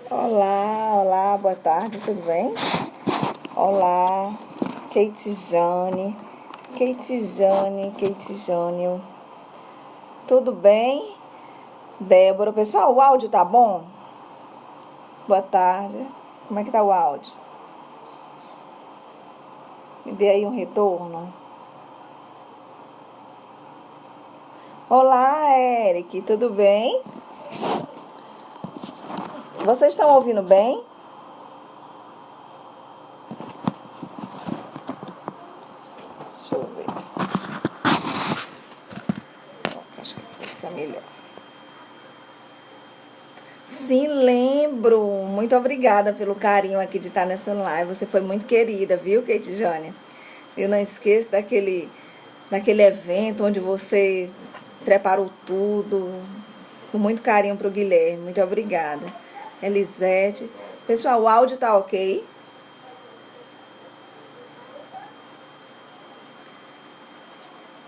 Olá, olá, boa tarde, tudo bem? Olá, Kate Jane, Kate Jane, tudo bem? Débora, pessoal, o áudio tá bom? Boa tarde, como é que tá o áudio? Me dê aí um retorno. Olá, Eric, tudo bem? Vocês estão ouvindo bem? Deixa eu ver. Acho que aqui vai ficar melhor. Sim, lembro. Muito obrigada pelo carinho aqui de estar nessa live. Você foi muito querida, viu, Kate Jane? Eu não esqueço daquele evento onde você preparou tudo com muito carinho para o Guilherme. Muito obrigada. Elisete. Pessoal, o áudio tá ok?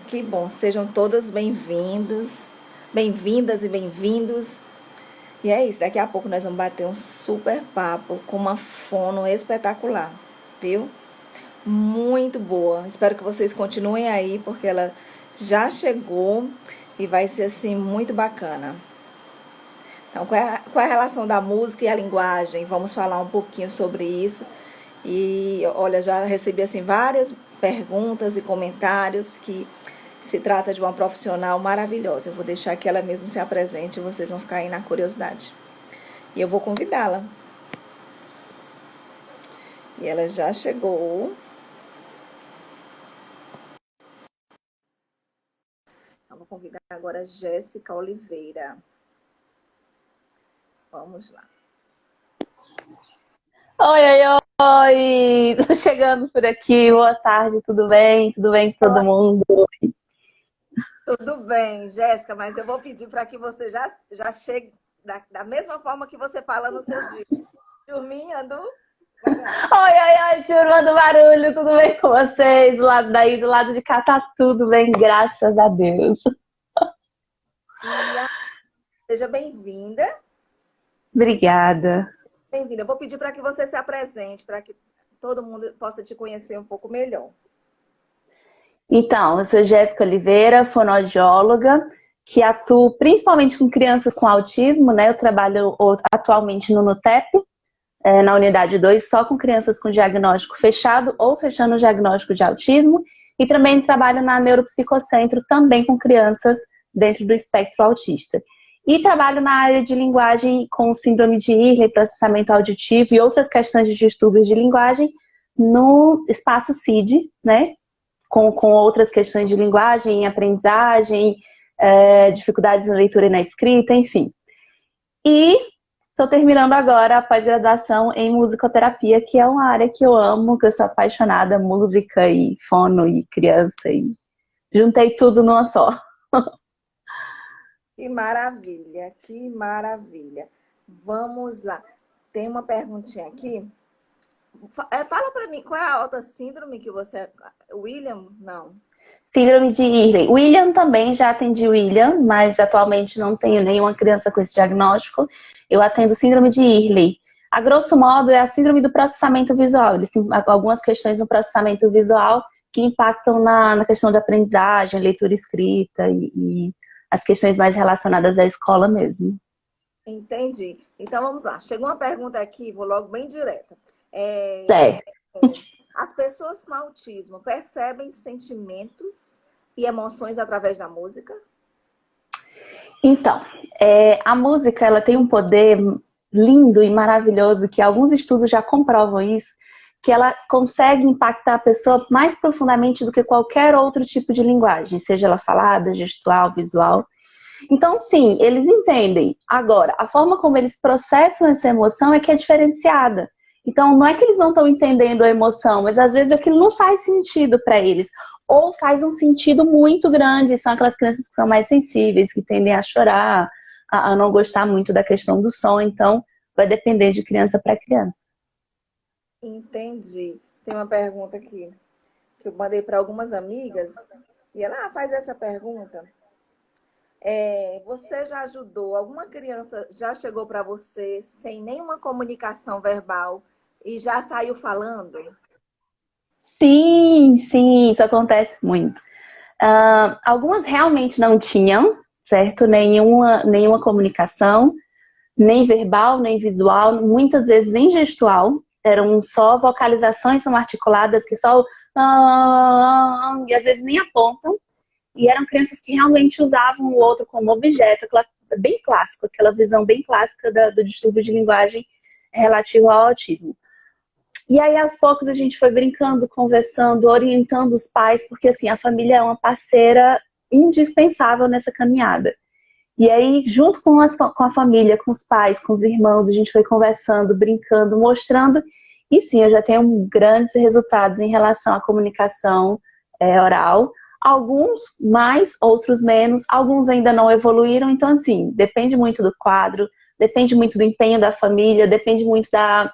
Que bom. Sejam todas bem-vindas e bem-vindos. E é isso, daqui a pouco nós vamos bater um super papo com uma fono espetacular, viu? Muito boa. Espero que vocês continuem aí, porque ela já chegou e vai ser assim muito bacana. Então, qual é a relação da música e a linguagem? Vamos falar um pouquinho sobre isso. E olha, já recebi assim várias perguntas e comentários que se trata de uma profissional maravilhosa. Eu vou deixar que ela mesma se apresente e vocês vão ficar aí na curiosidade. E eu vou convidá-la. E ela já chegou. Eu vou convidar agora a Jéssica Oliveira. Vamos lá. Oi, oi, oi! Tô chegando por aqui. Boa tarde, tudo bem? Tudo bem com todo mundo? Tudo bem, Jéssica, mas eu vou pedir para que você já chegue da mesma forma que você fala nos seus vídeos. Turminha do Barão. Oi, oi, oi, turma do barulho, tudo bem com vocês? Do lado daí, do lado de cá, tá tudo bem, graças a Deus. Seja bem-vinda. Obrigada. Bem-vinda. Eu vou pedir para que você se apresente, para que todo mundo possa te conhecer um pouco melhor. Então, eu sou Jéssica Oliveira, fonoaudióloga, que atuo principalmente com crianças com autismo, né? Eu trabalho atualmente no NUTEP, na unidade 2, só com crianças com diagnóstico fechado ou fechando o diagnóstico de autismo, e também trabalho na Neuropsicocentro, também com crianças dentro do espectro autista. E trabalho na área de linguagem com síndrome de Ehlers, processamento auditivo e outras questões de distúrbios de linguagem no espaço CID, né? Com outras questões de linguagem, aprendizagem, dificuldades na leitura e na escrita, enfim. E estou terminando agora a pós-graduação em musicoterapia, que é uma área que eu amo, que eu sou apaixonada, música e fono e criança, e juntei tudo numa só. Que maravilha, que maravilha. Vamos lá. Tem uma perguntinha aqui. Fala para mim, qual é a alta síndrome que você... William? Não. Síndrome de Ehlers. William também, já atendi William, mas atualmente não tenho nenhuma criança com esse diagnóstico. Eu atendo síndrome de Ehlers. A grosso modo, é a síndrome do processamento visual. Eles têm algumas questões no processamento visual que impactam na questão de aprendizagem, leitura e escrita e as questões mais relacionadas à escola mesmo. Entendi. Então vamos lá. Chegou uma pergunta aqui, vou logo bem direta. É, Certo. as pessoas com autismo percebem sentimentos e emoções através da música? Então, a música ela tem um poder lindo e maravilhoso que alguns estudos já comprovam isso, que ela consegue impactar a pessoa mais profundamente do que qualquer outro tipo de linguagem, seja ela falada, gestual, visual. Então, sim, eles entendem. Agora, a forma como eles processam essa emoção é que é diferenciada. Então, não é que eles não estão entendendo a emoção, mas às vezes aquilo não faz sentido para eles. Ou faz um sentido muito grande. São aquelas crianças que são mais sensíveis, que tendem a chorar, a não gostar muito da questão do som. Então, vai depender de criança para criança. Entendi. Tem uma pergunta aqui que eu mandei para algumas amigas e ela faz essa pergunta. Você já ajudou? Alguma criança já chegou para você sem nenhuma comunicação verbal e já saiu falando? Sim, sim, isso acontece muito. Algumas realmente não tinham, certo? Nenhuma comunicação, nem verbal, nem visual, muitas vezes nem gestual. Eram só vocalizações não articuladas que só e às vezes nem apontam. E eram crianças que realmente usavam o outro como objeto, bem clássico, aquela visão bem clássica do distúrbio de linguagem relativo ao autismo. E aí, aos poucos, a gente foi brincando, conversando, orientando os pais, porque assim, a família é uma parceira indispensável nessa caminhada. E aí, junto com a família, com os pais, com os irmãos, a gente foi conversando, brincando, mostrando. E sim, eu já tenho grandes resultados em relação à comunicação oral. Alguns mais, outros menos. Alguns ainda não evoluíram. Então, assim, depende muito do quadro, depende muito do empenho da família, depende muito da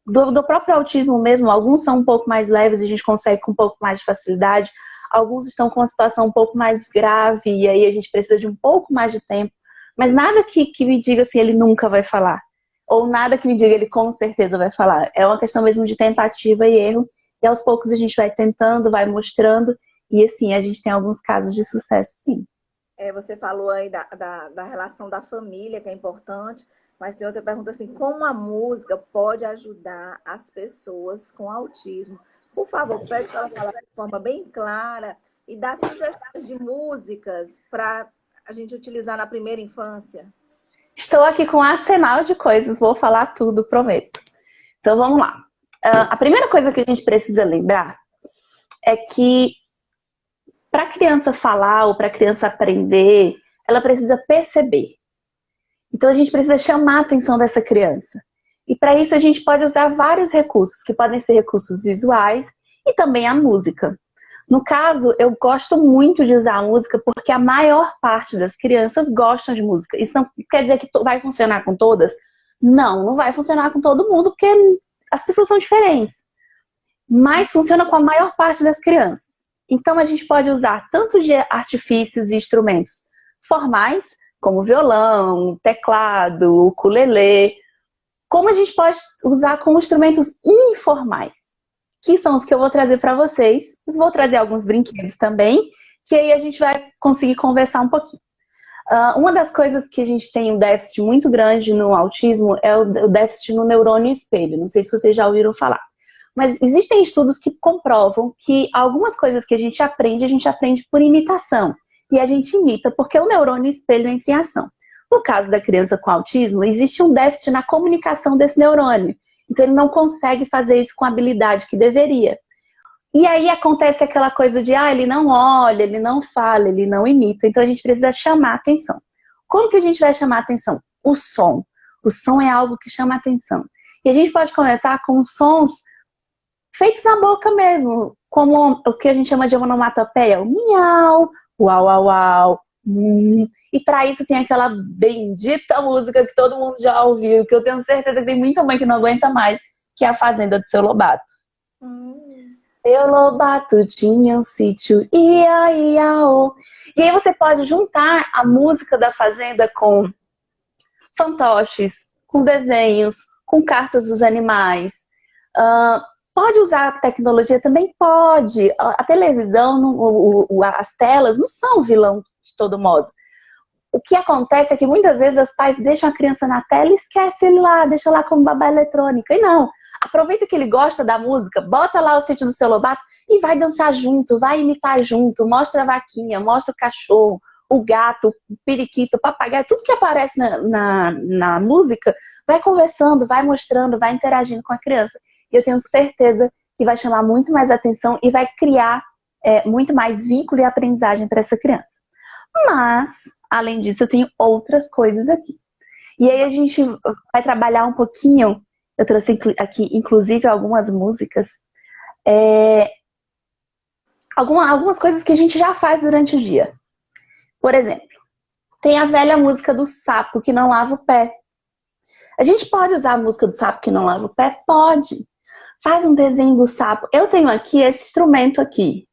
do próprio autismo mesmo. Alguns são um pouco mais leves e a gente consegue com um pouco mais de facilidade. Alguns estão com uma situação um pouco mais grave e aí a gente precisa de um pouco mais de tempo. Mas nada que me diga assim, ele nunca vai falar. Ou nada que me diga ele com certeza vai falar. É uma questão mesmo de tentativa e erro. E aos poucos a gente vai tentando, vai mostrando. E assim, a gente tem alguns casos de sucesso, sim. Você falou aí da relação da família, que é importante, mas tem outra pergunta assim: como a música pode ajudar as pessoas com autismo? Por favor, pede para ela falar de forma bem clara e dar sugestões de músicas para a gente utilizar na primeira infância. Estou aqui com um arsenal de coisas, vou falar tudo, prometo. Então vamos lá. A primeira coisa que a gente precisa lembrar é que para a criança falar ou para a criança aprender, ela precisa perceber. Então a gente precisa chamar a atenção dessa criança. E para isso a gente pode usar vários recursos, que podem ser recursos visuais e também a música. No caso, eu gosto muito de usar a música porque a maior parte das crianças gostam de música. Isso não quer dizer que vai funcionar com todas? Não, não vai funcionar com todo mundo porque as pessoas são diferentes. Mas funciona com a maior parte das crianças. Então a gente pode usar tanto de artifícios e instrumentos formais, como violão, teclado, ukulele, como a gente pode usar como instrumentos informais, que são os que eu vou trazer para vocês. Eu vou trazer alguns brinquedos também, que aí a gente vai conseguir conversar um pouquinho. Uma das coisas que a gente tem um déficit muito grande no autismo é o déficit no neurônio espelho. Não sei se vocês já ouviram falar. Mas existem estudos que comprovam que algumas coisas que a gente aprende por imitação. E a gente imita porque o neurônio espelho entra em ação. No caso da criança com autismo, existe um déficit na comunicação desse neurônio. Então ele não consegue fazer isso com a habilidade que deveria. E aí acontece aquela coisa de, ele não olha, ele não fala, ele não imita. Então a gente precisa chamar a atenção. Como que a gente vai chamar a atenção? O som. O som é algo que chama a atenção. E a gente pode começar com sons feitos na boca mesmo, como o que a gente chama de onomatopeia, o miau, o au, au, au. E para isso tem aquela bendita música que todo mundo já ouviu, que eu tenho certeza que tem muita mãe que não aguenta mais, que é a Fazenda do Seu Lobato. Seu Lobato tinha um sítio, ia, ia, oh. E aí você pode juntar a música da Fazenda com fantoches, com desenhos, com cartas dos animais. Pode usar a tecnologia? Também pode. A televisão, as telas não são vilão de todo modo. O que acontece é que muitas vezes os pais deixam a criança na tela e esquecem ele lá, deixa lá como babá eletrônica. E não, aproveita que ele gosta da música, bota lá o sítio do Seu Lobato e vai dançar junto, vai imitar junto, mostra a vaquinha, mostra o cachorro, o gato, o periquito, o papagaio, tudo que aparece na música, vai conversando, vai mostrando, vai interagindo com a criança. E eu tenho certeza que vai chamar muito mais atenção e vai criar muito mais vínculo e aprendizagem para essa criança. Mas, além disso, eu tenho outras coisas aqui. E aí a gente vai trabalhar um pouquinho, eu trouxe aqui, inclusive, algumas músicas, algumas coisas que a gente já faz durante o dia. Por exemplo, tem a velha música do sapo que não lava o pé. A gente pode usar a música do sapo que não lava o pé? Pode. Faz um desenho do sapo. Eu tenho aqui esse instrumento aqui.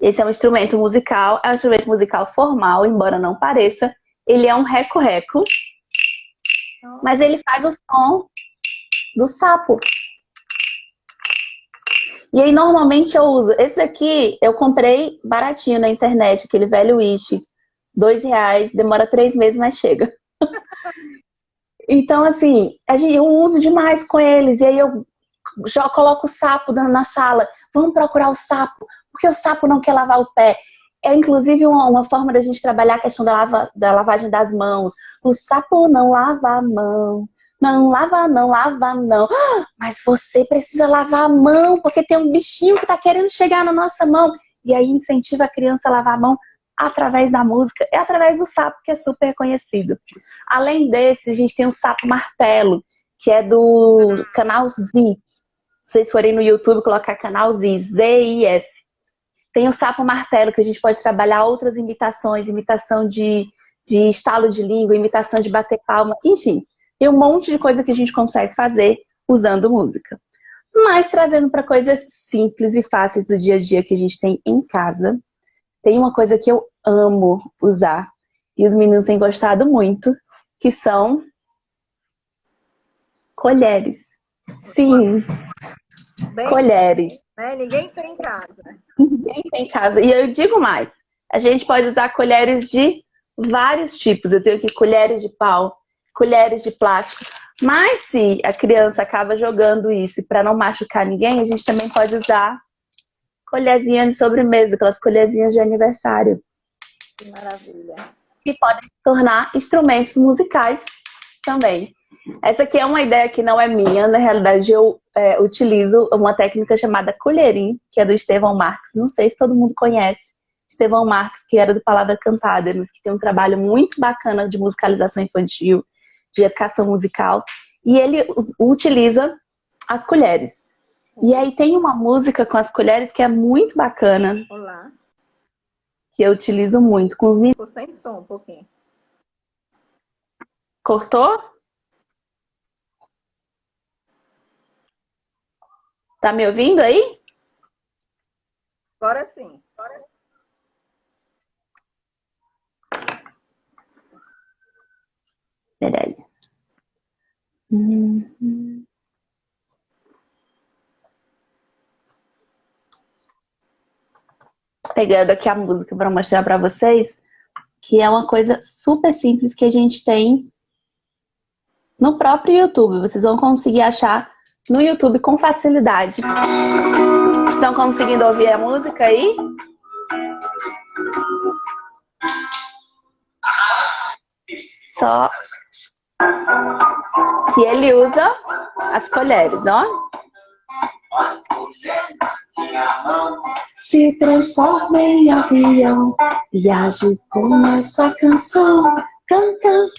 Esse é um instrumento musical formal, embora não pareça. Ele é um reco-reco, mas ele faz o som do sapo. E aí, normalmente eu uso. Esse daqui eu comprei baratinho na internet, aquele velho Wish, R$ 2, demora 3 meses, mas chega. Então, assim, eu uso demais com eles. E aí eu já coloco o sapo na sala. Vamos procurar o sapo, porque o sapo não quer lavar o pé. É, inclusive, uma forma da gente trabalhar a questão da lavagem das mãos. O sapo não lava a mão. Não lava, não lava, não. Mas você precisa lavar a mão, porque tem um bichinho que está querendo chegar na nossa mão. E aí incentiva a criança a lavar a mão através da música. É através do sapo, que é super conhecido. Além desse, a gente tem o sapo martelo, que é do canal Ziz. Se vocês forem no YouTube, colocar canal Ziz, Z-I-S. Tem o sapo martelo, que a gente pode trabalhar outras imitações, imitação de estalo de língua, imitação de bater palma, enfim. Tem um monte de coisa que a gente consegue fazer usando música. Mas trazendo para coisas simples e fáceis do dia a dia que a gente tem em casa, tem uma coisa que eu amo usar, e os meninos têm gostado muito, que são colheres. Sim, Bem, colheres. né? Ninguém tem em casa. Ninguém tem em casa. E eu digo mais, a gente pode usar colheres de vários tipos. Eu tenho aqui colheres de pau, colheres de plástico. Mas se a criança acaba jogando isso para não machucar ninguém, a gente também pode usar colherzinhas de sobremesa, aquelas colherzinhas de aniversário, Que maravilha. que podem se tornar instrumentos musicais também. Essa aqui é uma ideia que não é minha, na realidade eu utilizo uma técnica chamada colherim, que é do Estevão Marques. Não sei se todo mundo conhece Estevão Marques, que era do Palavra Cantada, mas que tem um trabalho muito bacana de musicalização infantil, de educação musical, e ele utiliza as colheres. E aí tem uma música com as colheres que é muito bacana, Olá. que eu utilizo muito com os meninos. Ficou sem som um pouquinho. Cortou? Tá me ouvindo aí? Agora sim. Peraí. Pegando aqui a música para mostrar para vocês, que é uma coisa super simples que a gente tem no próprio YouTube. Vocês vão conseguir achar no YouTube com facilidade. Estão conseguindo ouvir a música aí? Só que ele usa as colheres, ó. Se transforma em avião, viajo com essa canção. Cantas,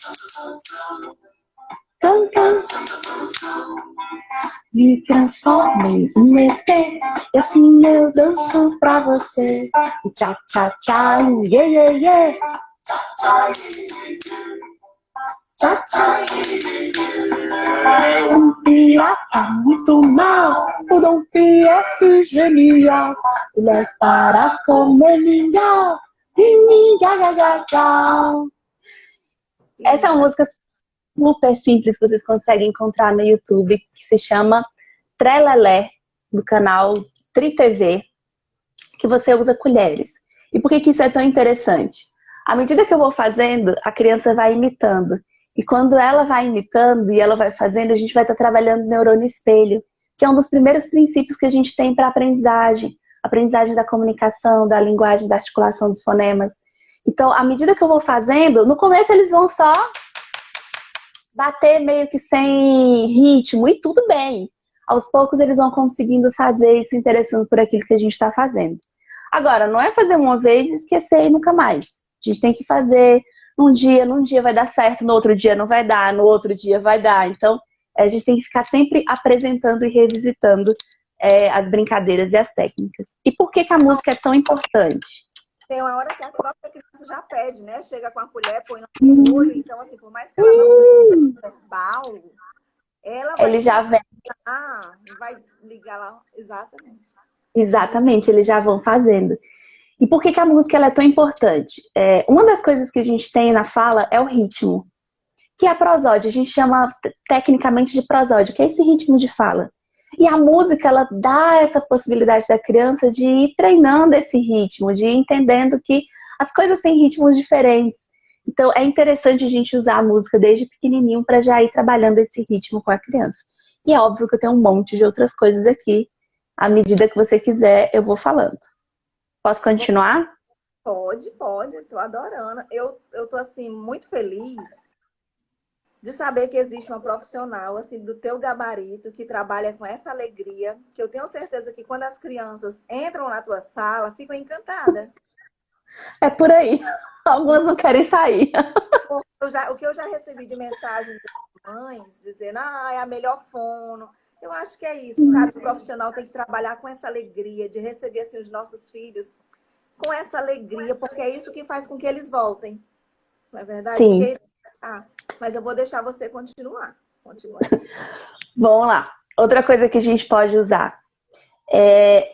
cantas, me transforma em um ET, e assim eu danço pra você. Tchá, tchá, tchá, yeah, yeah, yeah. Tchá, tchá. Um pirata muito mal, o Dom Pierre genial. Ele é para comer mingau, mingau. Essa é uma música super simples que vocês conseguem encontrar no YouTube, que se chama Trelelé, do canal Tri TV, que você usa colheres. E por que isso é tão interessante? À medida que eu vou fazendo, a criança vai imitando. E quando ela vai imitando e ela vai fazendo, a gente vai estar trabalhando neurônio espelho, que é um dos primeiros princípios que a gente tem para aprendizagem. Aprendizagem da comunicação, da linguagem, da articulação dos fonemas. Então, à medida que eu vou fazendo, no começo eles vão só bater meio que sem ritmo, e tudo bem. Aos poucos eles vão conseguindo fazer e se interessando por aquilo que a gente está fazendo. Agora, não é fazer uma vez e esquecer e nunca mais. A gente tem que fazer num dia vai dar certo, no outro dia não vai dar, no outro dia vai dar. Então, a gente tem que ficar sempre apresentando e revisitando as brincadeiras e as técnicas. E por que a música é tão importante? Tem uma hora que a própria criança já pede, né? Chega com a colher, põe no olho. Então, assim, por mais que ela não verbal, ela vai Ele já vem. vai ligar lá. Exatamente. Exatamente, eles já vão fazendo. E por que que a música ela é tão importante? Uma das coisas que a gente tem na fala é o ritmo, que é a prosódia. A gente chama tecnicamente de prosódia, que é esse ritmo de fala. E a música, ela dá essa possibilidade da criança de ir treinando esse ritmo, de ir entendendo que as coisas têm ritmos diferentes. Então, é interessante a gente usar a música desde pequenininho para já ir trabalhando esse ritmo com a criança. E é óbvio que eu tenho um monte de outras coisas aqui. À medida que você quiser, eu vou falando. Posso continuar? Pode, tô adorando. Eu tô, assim, muito feliz de saber que existe uma profissional, assim, do teu gabarito, que trabalha com essa alegria, que eu tenho certeza que quando as crianças entram na tua sala, ficam encantadas. É por aí. Algumas não querem sair. O que eu já recebi de mensagem das mães, dizendo, é a melhor fono. Eu acho que é isso, sabe? O profissional tem que trabalhar com essa alegria de receber, assim, os nossos filhos com essa alegria, porque é isso que faz com que eles voltem. Não é verdade? Sim. Mas eu vou deixar você continuar. Continua aí. Vamos lá. Outra coisa que a gente pode usar.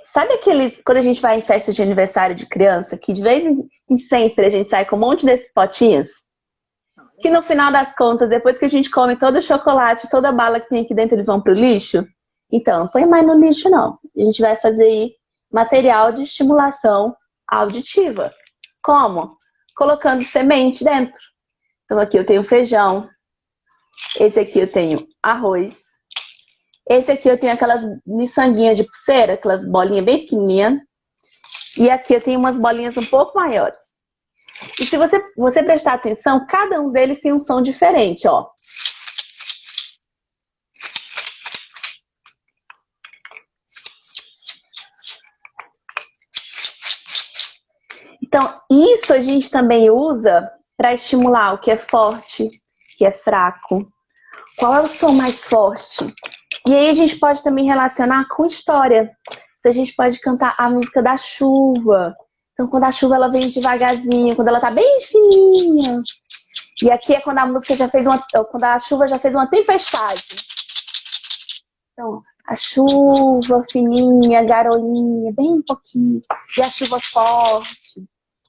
Sabe aqueles, quando a gente vai em festa de aniversário de criança, que de vez em sempre a gente sai com um monte desses potinhos? Que no final das contas, depois que a gente come todo o chocolate, toda a bala que tem aqui dentro, eles vão pro lixo? Então, não põe mais no lixo, não. A gente vai fazer aí material de estimulação auditiva. Como? Colocando semente dentro. Então, aqui eu tenho feijão. Esse aqui eu tenho arroz. Esse aqui eu tenho aquelas miçanguinhas de pulseira, aquelas bolinhas bem pequenininhas. E aqui eu tenho umas bolinhas um pouco maiores. E se você prestar atenção, cada um deles tem um som diferente, ó. Então, isso a gente também usa para estimular o que é forte, o que é fraco. Qual é o som mais forte? E aí a gente pode também relacionar com história. Então a gente pode cantar a música da chuva. Então quando a chuva ela vem devagarzinho, quando ela tá bem fininha. E aqui é quando a música já fez quando a chuva já fez uma tempestade. Então, a chuva fininha, garoinha, bem pouquinho. E a chuva forte.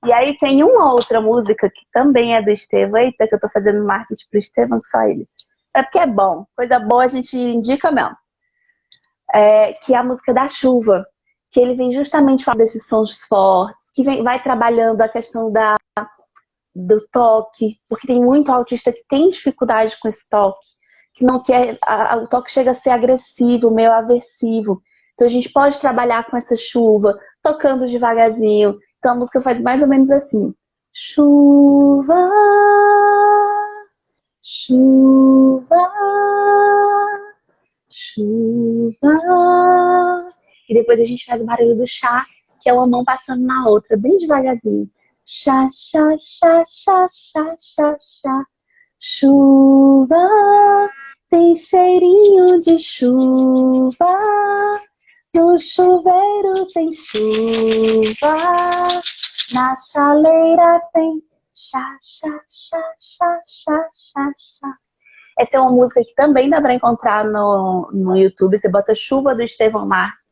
E aí tem uma outra música que também é do Estevão. Eita, que eu tô fazendo marketing pro Estevão, que só ele. É porque é bom. Coisa boa a gente indica mesmo. Que é a música da chuva. Que ele vem justamente falar desses sons fortes. Que vai trabalhando a questão do toque. Porque tem muito autista que tem dificuldade com esse toque. Que não quer... O toque chega a ser agressivo, meio aversivo. Então a gente pode trabalhar com essa chuva. Tocando devagarzinho. Então a música faz mais ou menos assim. Chuva... Chuva, chuva. E depois a gente faz o barulho do chá, que é uma mão passando na outra, bem devagarzinho. Chá, chá, chá, chá, chá, chá, chá. Chuva, tem cheirinho de chuva. No chuveiro tem chuva. Na chaleira tem chá, chá, chá, chá, chá, chá, chá. Essa é uma música que também dá para encontrar no YouTube. Você bota Chuva do Estevão Marques.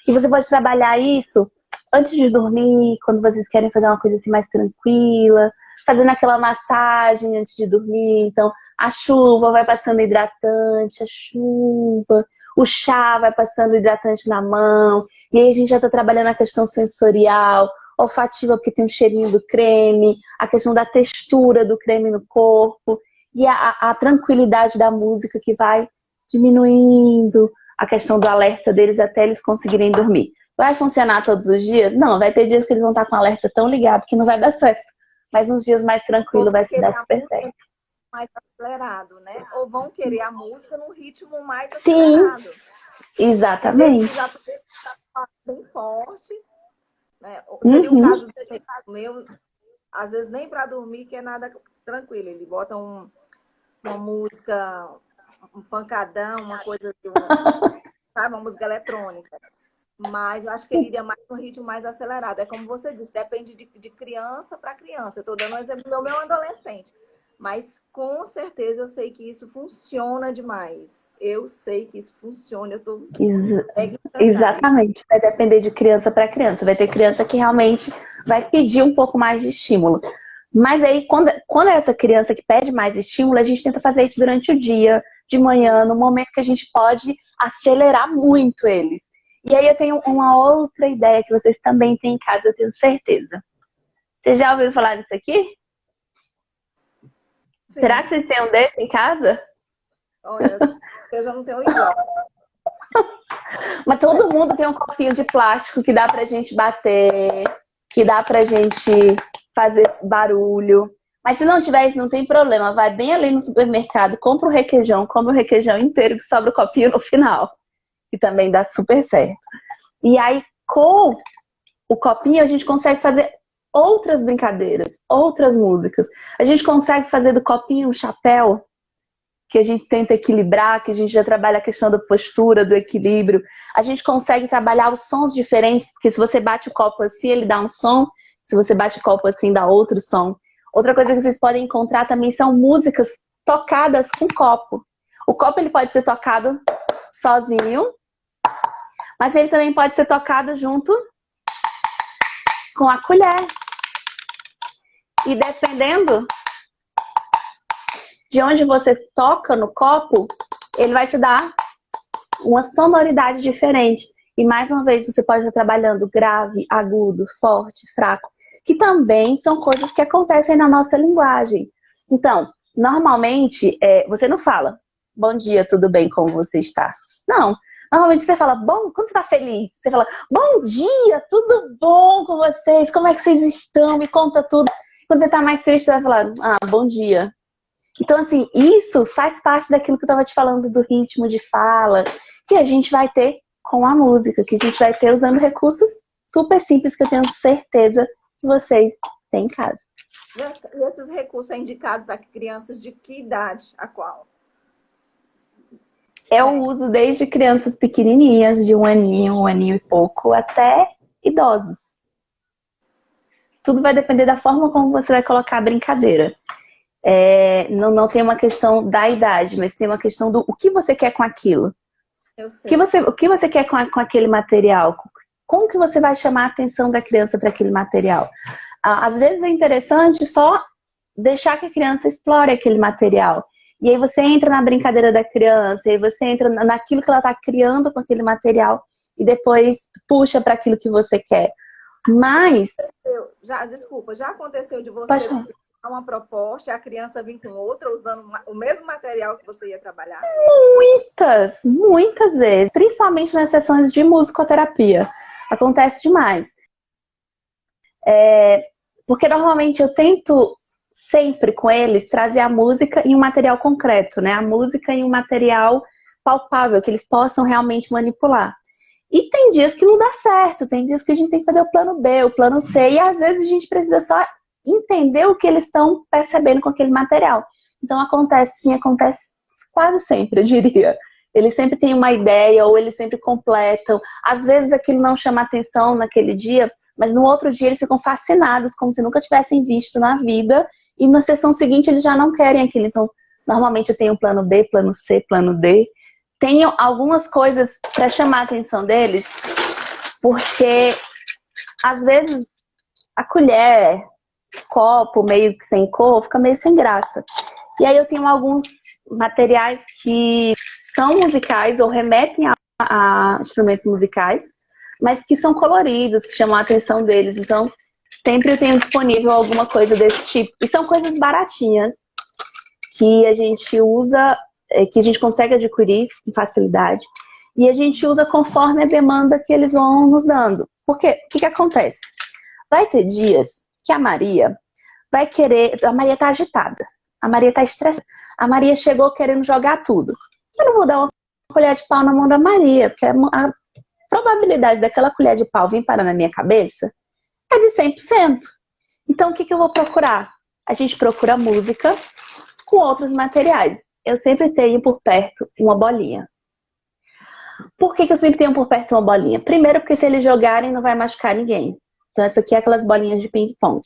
E você pode trabalhar isso antes de dormir, quando vocês querem fazer uma coisa assim mais tranquila, fazendo aquela massagem antes de dormir. Então, a chuva vai passando hidratante, a chuva, o chá vai passando hidratante na mão. E aí a gente já está trabalhando a questão sensorial, olfativa, porque tem um cheirinho do creme, a questão da textura do creme no corpo, e a tranquilidade da música que vai diminuindo a questão do alerta deles até eles conseguirem dormir. Vai funcionar todos os dias? Não, vai ter dias que eles vão estar com o alerta tão ligado que não vai dar certo. Mas uns dias mais tranquilo vai se dar super certo. Mais acelerado, né? Ou vão querer a música num ritmo mais Sim, acelerado. exatamente. Já bem forte, né? Seria o caso do meu, às vezes nem para dormir que é nada tranquilo. Ele bota uma música, um pancadão, uma coisa, sabe, uma música eletrônica. Mas eu acho que ele iria mais no ritmo mais acelerado. É como você disse, depende de criança para criança. Eu estou dando um exemplo do meu adolescente. Mas com certeza eu sei que isso funciona demais. Eu sei que isso funciona, eu tô mega encantada. Exatamente. Vai depender de criança para criança. Vai ter criança que realmente vai pedir um pouco mais de estímulo. Mas aí, quando é essa criança que pede mais estímulo, a gente tenta fazer isso durante o dia, de manhã, no momento que a gente pode acelerar muito eles. E aí eu tenho uma outra ideia que vocês também têm em casa, eu tenho certeza. Vocês já ouviram falar disso aqui? Será Sim, que vocês têm um desse em casa? olha, com certeza eu não tenho igual. Mas todo mundo tem um copinho de plástico que dá pra gente bater, que dá pra gente fazer barulho. Mas se não tiver isso, não tem problema. Vai bem ali no supermercado, compra o requeijão, come o requeijão inteiro que sobra o copinho no final. Que também dá super certo. E aí, com o copinho, a gente consegue fazer outras brincadeiras, outras músicas. A gente consegue fazer do copinho um chapéu, que a gente tenta equilibrar, que a gente já trabalha a questão da postura, do equilíbrio. A gente consegue trabalhar os sons diferentes, porque se você bate o copo assim, ele dá um som. Se você bate o copo assim, dá outro som. Outra coisa que vocês podem encontrar também são músicas tocadas com copo. O copo ele pode ser tocado sozinho, mas ele também pode ser tocado junto com a colher. E dependendo de onde você toca no copo, ele vai te dar uma sonoridade diferente. E mais uma vez, você pode estar trabalhando grave, agudo, forte, fraco, que também são coisas que acontecem na nossa linguagem. Então, normalmente, você não fala, bom dia, tudo bem, como você está? Não. Normalmente você fala, bom, quando você está feliz, você fala, bom dia, tudo bom com vocês? Como é que vocês estão? Me conta tudo. Quando você está mais triste, você vai falar, bom dia. Então, assim, isso faz parte daquilo que eu estava te falando do ritmo de fala, que a gente vai ter com a música, que a gente vai ter usando recursos super simples que eu tenho certeza que vocês têm em casa. E esses recursos é indicado para crianças de que idade? A qual? Eu uso desde crianças pequenininhas, de um aninho e pouco, até idosos. Tudo vai depender da forma como você vai colocar a brincadeira. Não tem uma questão da idade, mas tem uma questão do o que você quer com aquilo. Eu sei. O que você quer com aquele material? Como que você vai chamar a atenção da criança para aquele material? Às vezes é interessante só deixar que a criança explore aquele material. E aí você entra na brincadeira da criança, e aí você entra naquilo que ela está criando com aquele material e depois puxa para aquilo que você quer. Mas... Desculpa, já aconteceu de você dar uma proposta e a criança vir com outra usando o mesmo material que você ia trabalhar? Muitas vezes. Principalmente nas sessões de musicoterapia. Acontece demais. Porque normalmente eu tento sempre com eles trazer a música em um material concreto, né? A música em um material palpável, que eles possam realmente manipular. E tem dias que não dá certo, tem dias que a gente tem que fazer o plano B, o plano C, e às vezes a gente precisa só entender o que eles estão percebendo com aquele material. Então acontece sim, acontece quase sempre, eu diria. Eles sempre têm uma ideia, ou eles sempre completam. Às vezes aquilo não chama atenção naquele dia, mas no outro dia eles ficam fascinados, como se nunca tivessem visto na vida, e na sessão seguinte eles já não querem aquilo. Então, normalmente eu tenho plano B, plano C, plano D. Tenho algumas coisas para chamar a atenção deles, porque às vezes a colher, copo meio que sem cor, fica meio sem graça. E aí eu tenho alguns materiais que são musicais ou remetem a instrumentos musicais, mas que são coloridos, que chamam a atenção deles. Então, sempre eu tenho disponível alguma coisa desse tipo. E são coisas baratinhas que a gente usa, que a gente consegue adquirir com facilidade. E a gente usa conforme a demanda que eles vão nos dando. Porque o que acontece? Vai ter dias que a Maria vai querer... A Maria tá agitada. A Maria tá estressada. A Maria chegou querendo jogar tudo. Eu não vou dar uma colher de pau na mão da Maria, porque a probabilidade daquela colher de pau vir parar na minha cabeça é de 100%. Então, o que eu vou procurar? A gente procura música com outros materiais. Eu sempre tenho por perto uma bolinha. Por que eu sempre tenho por perto uma bolinha? Primeiro, porque se eles jogarem, não vai machucar ninguém. Então, essa aqui é aquelas bolinhas de ping-pong.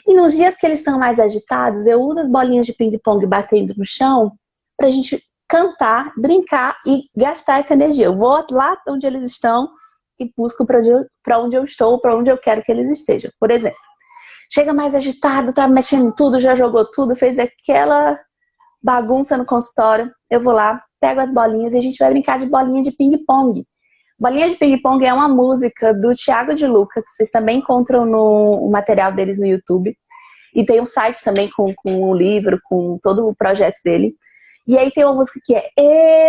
E nos dias que eles estão mais agitados, eu uso as bolinhas de ping-pong batendo no chão pra gente cantar, brincar e gastar essa energia. Eu vou lá onde eles estão e busco para onde eu estou, para onde eu quero que eles estejam. Por exemplo, chega mais agitado, tá mexendo em tudo, já jogou tudo, fez aquela bagunça no consultório, eu vou lá, pego as bolinhas e a gente vai brincar de bolinha de ping-pong. Bolinha de ping-pong é uma música do Thiago de Luca, que vocês também encontram no material deles no YouTube. E tem um site também com o livro, com todo o projeto dele. E aí tem uma música que é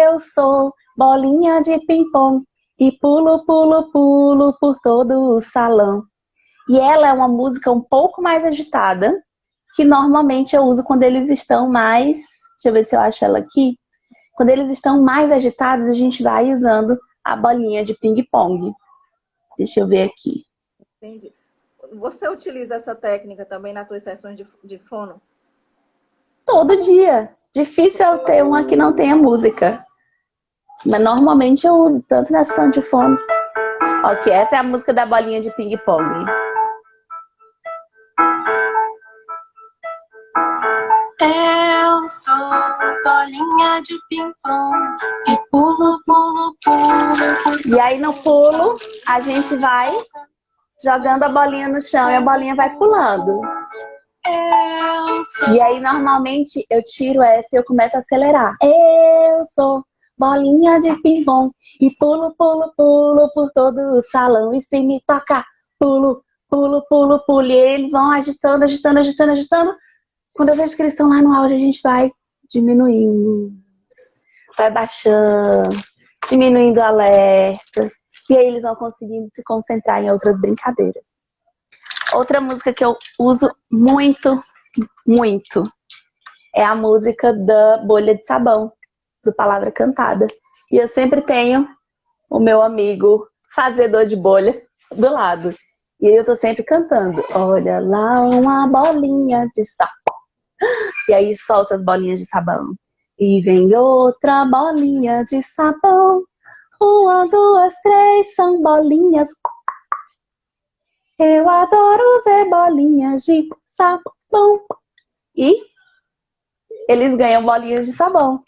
Eu sou bolinha de ping-pong e pulo, pulo, pulo por todo o salão. E ela é uma música um pouco mais agitada, que normalmente eu uso quando eles estão mais... Deixa eu ver se eu acho ela aqui. Quando eles estão mais agitados, a gente vai usando a bolinha de ping-pong. Deixa eu ver aqui. Entendi. Você utiliza essa técnica também nas tuas sessões de fono? Todo dia. Difícil eu ter uma que não tenha música. Mas normalmente eu uso tanto na sessão de fono. Ok, essa é a música da bolinha de ping-pong. Eu sou bolinha de ping-pong e pulo, pulo, pulo. E aí no pulo, a gente vai jogando a bolinha no chão e a bolinha vai pulando. E aí normalmente eu tiro essa e eu começo a acelerar. Eu sou bolinha de ping-pong e pulo, pulo, pulo por todo o salão. E se me tocar, pulo, pulo, pulo, pulo. E eles vão agitando, agitando, agitando, agitando. Quando eu vejo que eles estão lá no auge, a gente vai diminuindo, vai baixando, diminuindo o alerta. E aí eles vão conseguindo se concentrar em outras brincadeiras. Outra música que eu uso muito, muito, é a música da Bolha de Sabão, do Palavra Cantada. E eu sempre tenho o meu amigo fazedor de bolha do lado. E aí eu tô sempre cantando. Olha lá uma bolinha de sabão. E aí solta as bolinhas de sabão. E vem outra bolinha de sabão. Uma, duas, três, são bolinhas. Eu adoro ver bolinhas de sabão. E eles ganham bolinhas de sabão.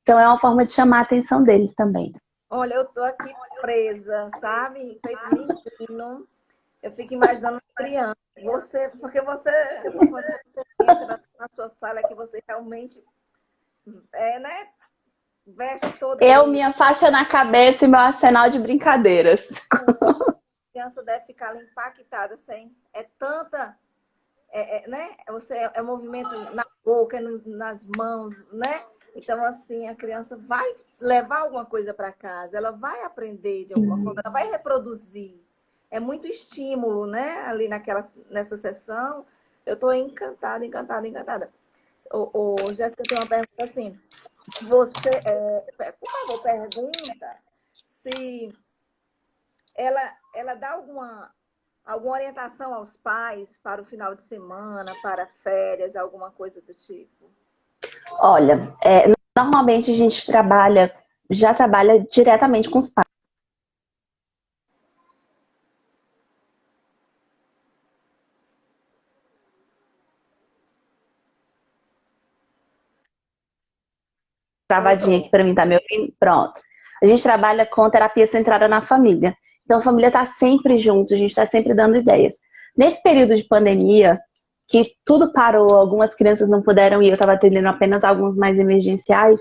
Então é uma forma de chamar a atenção deles também. Olha, eu tô aqui presa, sabe? Feito menino. Eu fico imaginando criança. Porque quando você entra na sua sala, que você realmente, né? Veste todo. Eu, minha faixa na cabeça e meu arsenal de brincadeiras. A criança deve ficar ali impactada, assim. É tanta, né? É movimento na boca, nas mãos, né? Então, assim, a criança vai levar alguma coisa para casa, ela vai aprender de alguma forma, ela vai reproduzir. É muito estímulo, né? Ali nessa sessão. Eu estou encantada, encantada, encantada. Jéssica, tem uma pergunta assim. Você, por favor, pergunta se ela dá alguma orientação aos pais para o final de semana, para férias, alguma coisa do tipo? Olha, normalmente a gente já trabalha diretamente com os pais. Travadinha aqui para mim, tá me ouvindo? Pronto. A gente trabalha com terapia centrada na família. Então a família tá sempre junto, a gente tá sempre dando ideias. Nesse período de pandemia, que tudo parou, algumas crianças não puderam ir, eu estava atendendo apenas alguns mais emergenciais,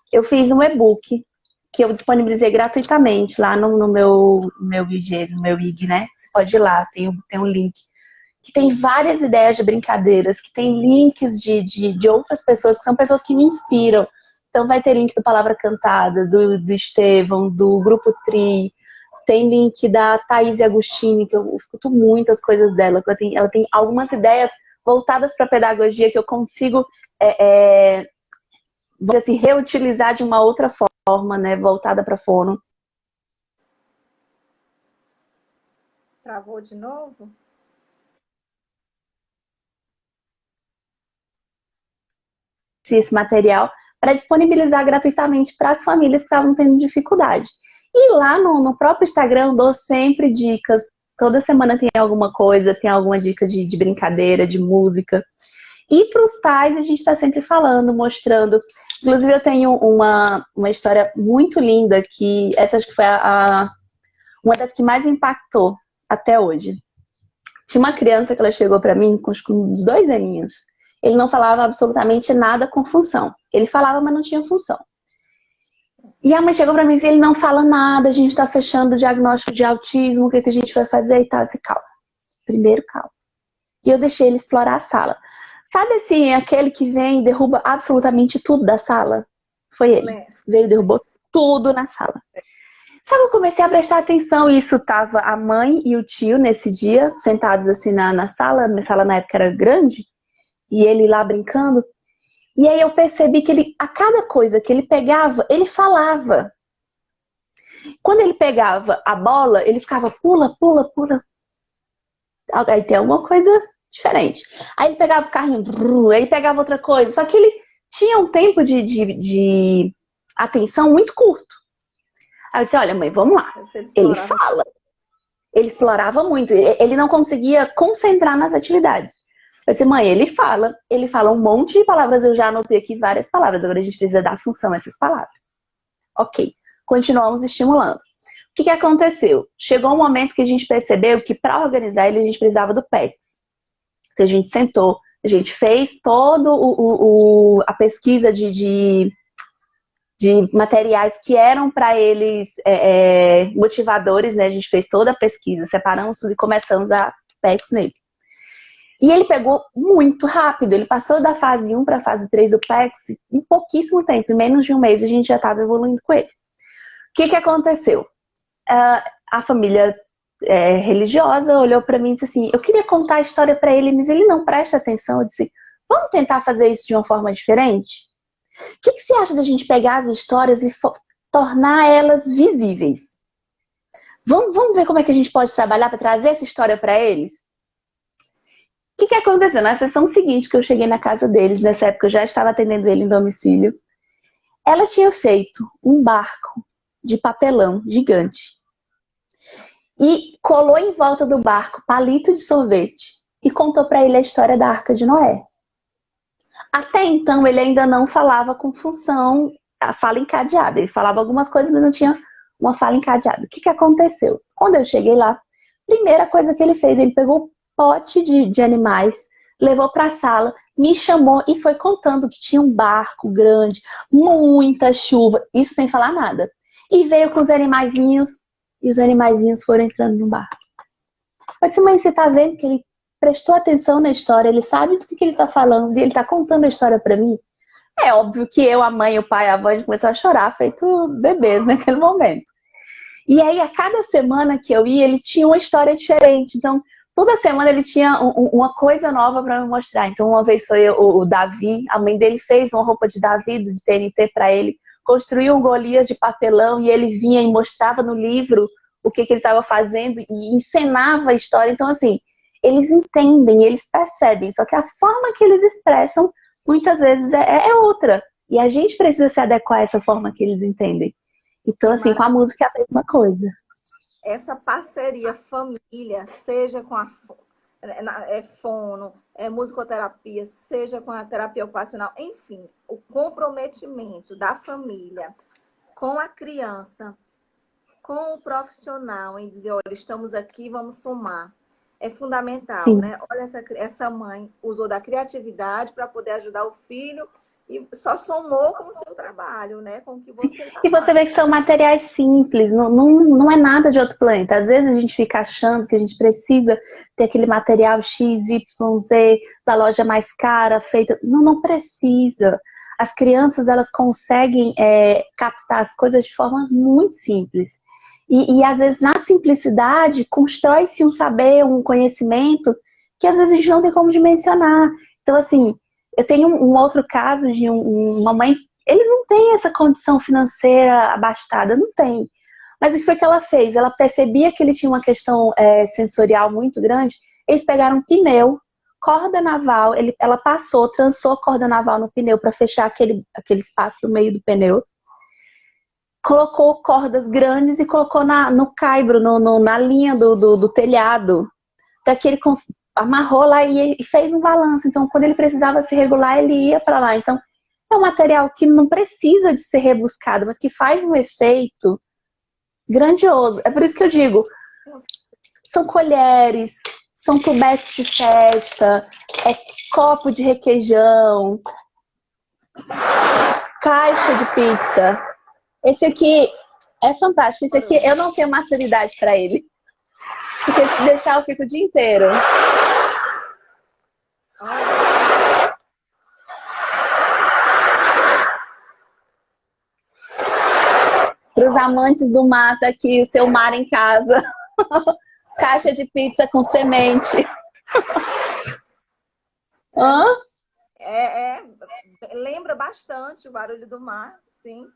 eu fiz um e-book que eu disponibilizei gratuitamente lá no meu IG, no meu IG, né? Você pode ir lá, tem um link que tem várias ideias de brincadeiras, que tem links de outras pessoas, que são pessoas que me inspiram. Então vai ter link do Palavra Cantada, do Estevão, do Grupo Tri, tem link da Thaís Agostini, que eu escuto muitas coisas dela. Ela tem algumas ideias voltadas para a pedagogia que eu consigo assim, reutilizar de uma outra forma, né, voltada para fono. Travou de novo? Esse material para disponibilizar gratuitamente para as famílias que estavam tendo dificuldade. E lá no próprio Instagram eu dou sempre dicas Toda semana tem alguma coisa, tem alguma dica de brincadeira, de música. E para os pais, a gente está sempre falando, mostrando. Inclusive, eu tenho uma história muito linda, que essa acho que foi uma das que mais me impactou até hoje. Tinha uma criança que ela chegou para mim com uns 2 aninhos. Ele não falava absolutamente nada com função. Ele falava, mas não tinha função. E a mãe chegou para mim e disse, ele não fala nada, a gente está fechando o diagnóstico de autismo, o que a gente vai fazer e tal. Eu disse, calma. Primeiro, calma. E eu deixei ele explorar a sala. Sabe assim, aquele que vem e derruba absolutamente tudo da sala? Foi ele. Veio e derrubou tudo na sala. Só que eu comecei a prestar atenção e isso tava a mãe e o tio nesse dia, sentados assim na sala. Minha sala na época era grande. E ele lá brincando. E aí eu percebi que ele, a cada coisa que ele pegava, ele falava. Quando ele pegava a bola, ele ficava pula, pula, pula. Aí tem alguma coisa diferente. Aí ele pegava o carrinho, aí ele pegava outra coisa. Só que ele tinha um tempo de atenção muito curto. Aí eu disse, olha mãe, vamos lá. Ele fala. Ele explorava muito. Ele não conseguia concentrar nas atividades. Eu disse, mãe, ele fala um monte de palavras. Eu já anotei aqui várias palavras. Agora a gente precisa dar função a essas palavras. Ok. Continuamos estimulando. O que aconteceu? Chegou um momento que a gente percebeu que para organizar ele a gente precisava do PETS. Então a gente sentou, a gente fez todo a pesquisa de materiais que eram para eles motivadores, né? A gente fez toda a pesquisa, separamos tudo e começamos a PETS nele. E ele pegou muito rápido, ele passou da fase 1 para a fase 3 do PETS em pouquíssimo tempo, em menos de um mês a gente já estava evoluindo com ele. O que aconteceu? A família religiosa olhou para mim e disse assim, eu queria contar a história para ele, mas ele não presta atenção. Eu disse, vamos tentar fazer isso de uma forma diferente? O que você acha da gente pegar as histórias e tornar elas visíveis? Vamos ver como é que a gente pode trabalhar para trazer essa história para eles? O que aconteceu? Na sessão seguinte que eu cheguei na casa deles, nessa época eu já estava atendendo ele em domicílio, ela tinha feito um barco de papelão gigante e colou em volta do barco palito de sorvete e contou para ele a história da Arca de Noé. Até então ele ainda não falava com função, a fala encadeada. Ele falava algumas coisas, mas não tinha uma fala encadeada. O que aconteceu? Quando eu cheguei lá, primeira coisa que ele fez, ele pegou um pote de animais, levou para a sala, me chamou e foi contando que tinha um barco grande, muita chuva, isso sem falar nada. E veio com os animaizinhos, e os animaizinhos foram entrando no barco. Eu disse, mãe, você tá vendo que ele prestou atenção na história, ele sabe do que ele tá falando, e ele tá contando a história pra mim? É óbvio que eu, a mãe, o pai, a avó, a gente começou a chorar, feito bebês naquele momento. E aí, a cada semana que eu ia, ele tinha uma história diferente. Então, toda semana ele tinha uma coisa nova pra me mostrar. Então, uma vez foi o Davi, a mãe dele fez uma roupa de Davi, de TNT pra ele, construiu um Golias de papelão e ele vinha e mostrava no livro o que ele estava fazendo e encenava a história. Então, assim, eles entendem, eles percebem, só que a forma que eles expressam muitas vezes é outra. E a gente precisa se adequar a essa forma que eles entendem. Então, assim, com a música é a mesma coisa. Essa parceria família, seja com a fono, musicoterapia, seja com a terapia ocupacional, enfim, o comprometimento da família com a criança, com o profissional, em dizer, olha, estamos aqui, vamos somar. É fundamental, Sim. né? Olha, essa mãe usou da criatividade para poder ajudar o filho e só somou com o seu trabalho, né? Com o que você tá E você vê que são materiais simples, não é nada de outro planeta. Às vezes a gente fica achando que a gente precisa ter aquele material X, Y, Z, da loja mais cara, feita. Não precisa. As crianças, elas conseguem captar as coisas de forma muito simples. E às vezes na simplicidade constrói-se um saber, um conhecimento que às vezes a gente não tem como dimensionar. Então assim, eu tenho um outro caso de uma mãe, eles não têm essa condição financeira abastada, não tem. Mas o que foi que ela fez? Ela percebia que ele tinha uma questão sensorial muito grande, eles pegaram um pneu, corda naval, ela trançou a corda naval no pneu para fechar aquele espaço do meio do pneu. colocou cordas grandes e colocou no caibro, na linha do telhado, para que ele amarrou lá e fez um balanço. Então, quando ele precisava se regular, ele ia para lá. Então, é um material que não precisa de ser rebuscado, mas que faz um efeito grandioso. É por isso que eu digo, são colheres, são tubetes de festa, é copo de requeijão, caixa de pizza. Esse aqui é fantástico. Esse aqui eu não tenho maturidade para ele. Porque se deixar eu fico o dia inteiro. Para os amantes do mato aqui, o seu mar em casa. Caixa de pizza com semente. Hã? Lembra bastante o barulho do mar, sim.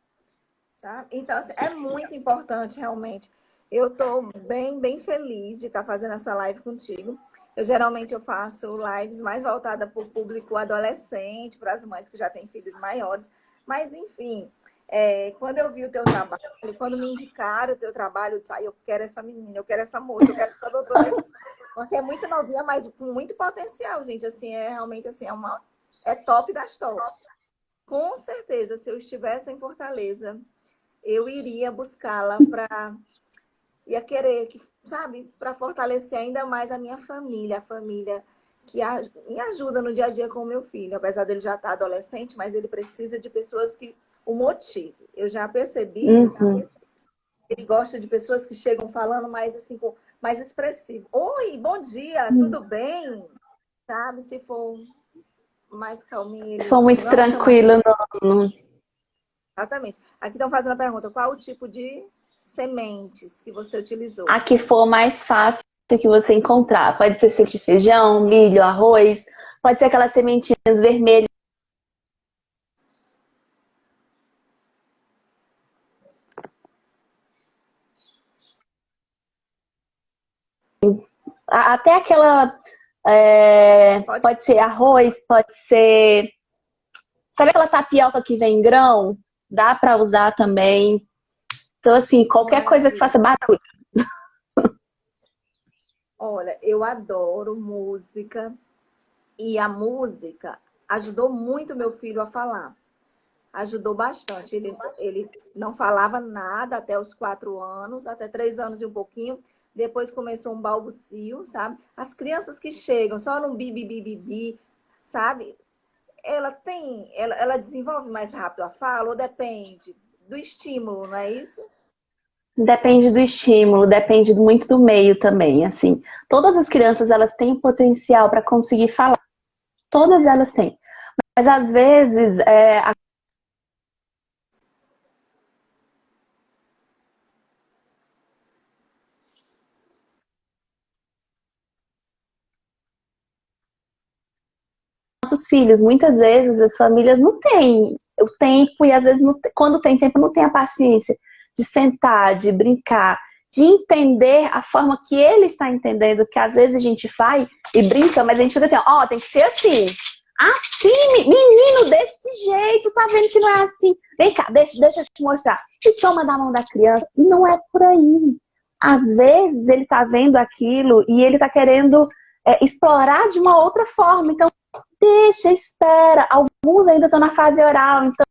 Sabe? Então, assim, é muito importante, realmente. Eu estou bem feliz de estar fazendo essa live contigo. Geralmente eu faço lives mais voltadas para o público adolescente, para as mães que já têm filhos maiores. Mas, enfim, quando eu vi o teu trabalho, quando me indicaram o teu trabalho, eu disse, eu quero essa menina, eu quero essa moça, eu quero essa doutora aqui. Porque é muito novinha, mas com muito potencial, gente. Assim, realmente assim, é top das tops. Com certeza, se eu estivesse em Fortaleza, eu iria buscá-la ia querer, sabe, para fortalecer ainda mais a minha família, a família que me ajuda no dia a dia com o meu filho. Apesar dele já estar adolescente, mas ele precisa de pessoas que o motivem. Eu já percebi, ele gosta de pessoas que chegam falando mais assim, mais expressivo. Oi, bom dia, tudo bem? Sabe, se for mais calminho. Se for muito tranquilo, não. Exatamente. Aqui estão fazendo a pergunta, qual o tipo de sementes que você utilizou? A que for mais fácil que você encontrar. Pode ser semente de feijão, milho, arroz. Pode ser aquelas sementinhas vermelhas. Até aquela... pode ser arroz, pode ser... Sabe aquela tapioca que vem em grão? Dá para usar também. Então, assim, qualquer coisa que faça barulho. Olha, eu adoro música. E a música ajudou muito meu filho a falar. Ajudou bastante. Ele não falava nada até os 4 anos, até 3 anos e um pouquinho. Depois começou um balbucio, sabe? As crianças que chegam só num bi, sabe? Ela desenvolve mais rápido a fala ou depende do estímulo, não é isso? Depende do estímulo, depende muito do meio também, assim. Todas as crianças, elas têm potencial para conseguir falar. Todas elas têm. Mas, às vezes, nossos filhos, muitas vezes, as famílias não têm o tempo e, às vezes, quando tem tempo, não tem a paciência de sentar, de brincar, de entender a forma que ele está entendendo, que às vezes a gente vai e brinca, mas a gente fica assim, tem que ser assim. Assim, menino, desse jeito, tá vendo que não é assim? Vem cá, deixa eu te mostrar. E toma da mão da criança. E não é por aí. Às vezes ele tá vendo aquilo e ele tá querendo explorar de uma outra forma. Então, deixa, espera. Alguns ainda estão na fase oral, então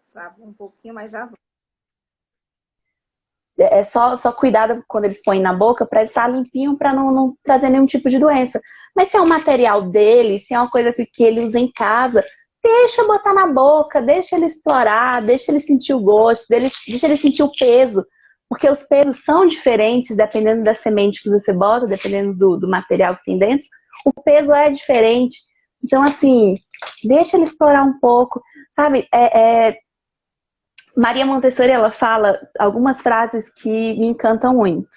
Sabe, um pouquinho, mas já vai. é só cuidado quando eles põem na boca para ele estar limpinho, para não trazer nenhum tipo de doença. Mas se é um material dele, se é uma coisa que ele usa em casa, deixa botar na boca, deixa ele explorar, deixa ele sentir o gosto, deixa ele sentir o peso. Porque os pesos são diferentes dependendo da semente que você bota, dependendo do material que tem dentro. O peso é diferente. Então, assim, deixa ele explorar um pouco. Sabe, Maria Montessori, ela fala algumas frases que me encantam muito.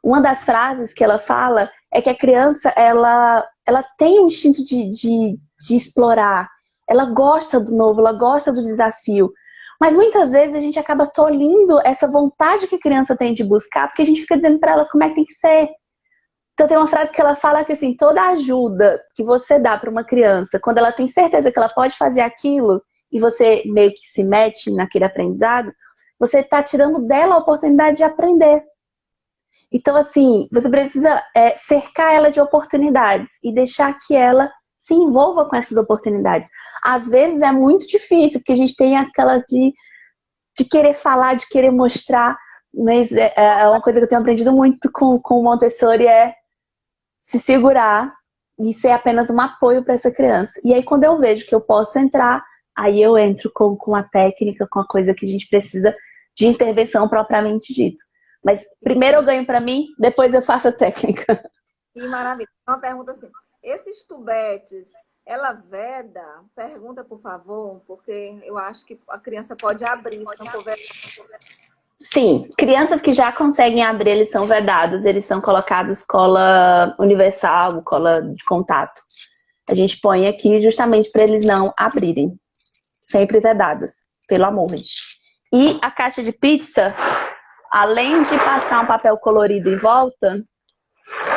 Uma das frases que ela fala é que a criança, ela tem um instinto de explorar. Ela gosta do novo, ela gosta do desafio. Mas muitas vezes a gente acaba tolhindo essa vontade que a criança tem de buscar, porque a gente fica dizendo para elas como é que tem que ser. Então tem uma frase que ela fala que assim, toda ajuda que você dá para uma criança, quando ela tem certeza que ela pode fazer aquilo e você meio que se mete naquele aprendizado, você está tirando dela a oportunidade de aprender. Então assim, você precisa cercar ela de oportunidades e deixar que ela se envolva com essas oportunidades. Às vezes é muito difícil, porque a gente tem aquela de querer falar, de querer mostrar, mas é uma coisa que eu tenho aprendido muito com o Montessori se segurar e ser apenas um apoio para essa criança. E aí quando eu vejo que eu posso entrar, aí eu entro com a técnica, com a coisa que a gente precisa de intervenção propriamente dito. Mas primeiro eu ganho para mim, depois eu faço a técnica. Que maravilha. Uma pergunta assim, esses tubetes, ela veda? Pergunta, por favor, porque eu acho que a criança pode abrir, se não for vedado. Sim, crianças que já conseguem abrir, eles são vedados, eles são colocados cola universal, cola de contato. A gente põe aqui justamente para eles não abrirem. Sempre vedados, pelo amor de Deus. E a caixa de pizza, além de passar um papel colorido em volta,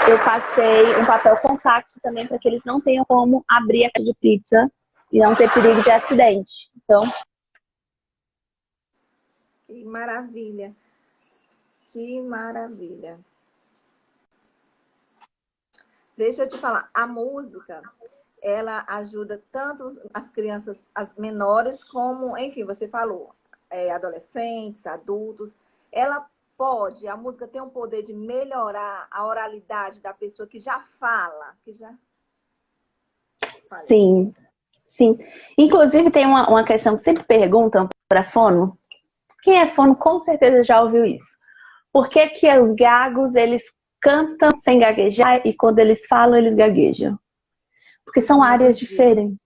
eu passei um papel compacto também para que eles não tenham como abrir a caixa de pizza e não ter perigo de acidente. Então, Que maravilha. Que maravilha. Deixa eu te falar, a música, ela ajuda tanto as crianças, as menores, como, enfim, você falou, adolescentes, adultos. Ela pode, a música tem um poder de melhorar a oralidade da pessoa que já fala, que já... sim, sim. Inclusive tem uma questão que sempre perguntam para fono. Quem é fono com certeza já ouviu isso. Por que que os gagos, eles cantam sem gaguejar e quando eles falam, eles gaguejam? Porque são áreas diferentes.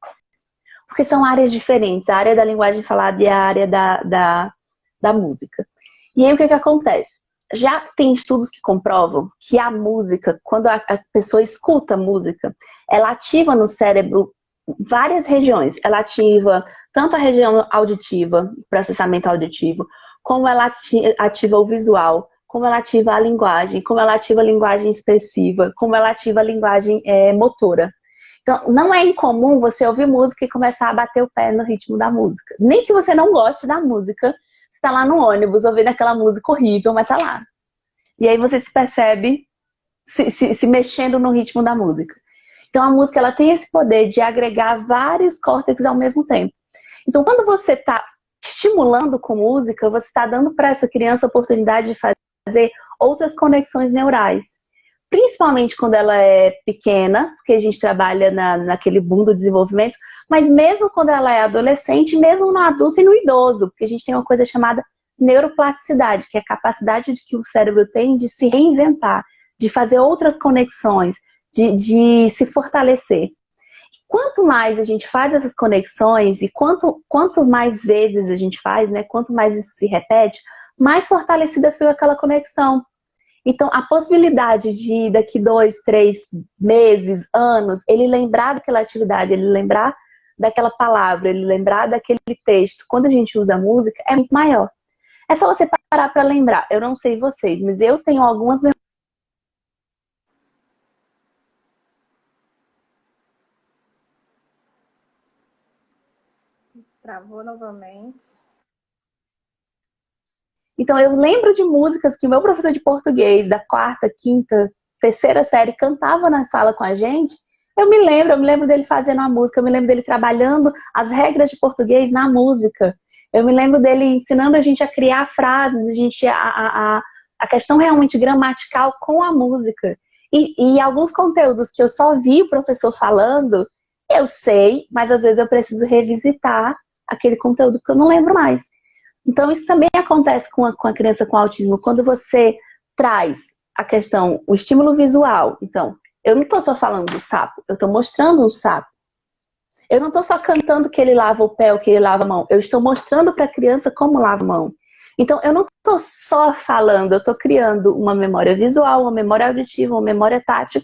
Porque são áreas diferentes. A área da linguagem falada e a área da música. E aí o que acontece? Já tem estudos que comprovam que a música, quando a pessoa escuta a música, ela ativa no cérebro várias regiões. Ela ativa tanto a região auditiva, processamento auditivo, como ela ativa o visual, como ela ativa a linguagem, como ela ativa a linguagem expressiva, como ela ativa a linguagem motora. Então, não é incomum você ouvir música e começar a bater o pé no ritmo da música. Nem que você não goste da música, você está lá no ônibus ouvindo aquela música horrível, mas tá lá. E aí você se percebe se mexendo no ritmo da música. Então a música ela tem esse poder de agregar vários córtex ao mesmo tempo. Então quando você está estimulando com música, você está dando para essa criança a oportunidade de fazer outras conexões neurais. Principalmente quando ela é pequena, porque a gente trabalha naquele boom do desenvolvimento, mas mesmo quando ela é adolescente, mesmo no adulto e no idoso, porque a gente tem uma coisa chamada neuroplasticidade, que é a capacidade que o cérebro tem de se reinventar, de fazer outras conexões, de se fortalecer. Quanto mais a gente faz essas conexões e quanto mais vezes a gente faz, né, quanto mais isso se repete, mais fortalecida fica aquela conexão. Então, a possibilidade de daqui 2, 3 meses, anos, ele lembrar daquela atividade, ele lembrar daquela palavra, ele lembrar daquele texto, quando a gente usa a música, é muito maior. É só você parar para lembrar. Eu não sei vocês, mas eu tenho algumas memórias. Travou novamente. Então, eu lembro de músicas que o meu professor de português, da 4ª, 5ª, 3ª série, cantava na sala com a gente. Eu me lembro dele fazendo a música, eu me lembro dele trabalhando as regras de português na música. Eu me lembro dele ensinando a gente a criar frases, a questão realmente gramatical com a música. E alguns conteúdos que eu só vi o professor falando, eu sei, mas às vezes eu preciso revisitar aquele conteúdo que eu não lembro mais. Então, isso também acontece com a criança com autismo. Quando você traz a questão, o estímulo visual. Então, eu não estou só falando do sapo, eu estou mostrando um sapo. Eu não estou só cantando que ele lava o pé ou que ele lava a mão. Eu estou mostrando para a criança como lava a mão. Então, eu não estou só falando, eu estou criando uma memória visual, uma memória auditiva, uma memória tátil,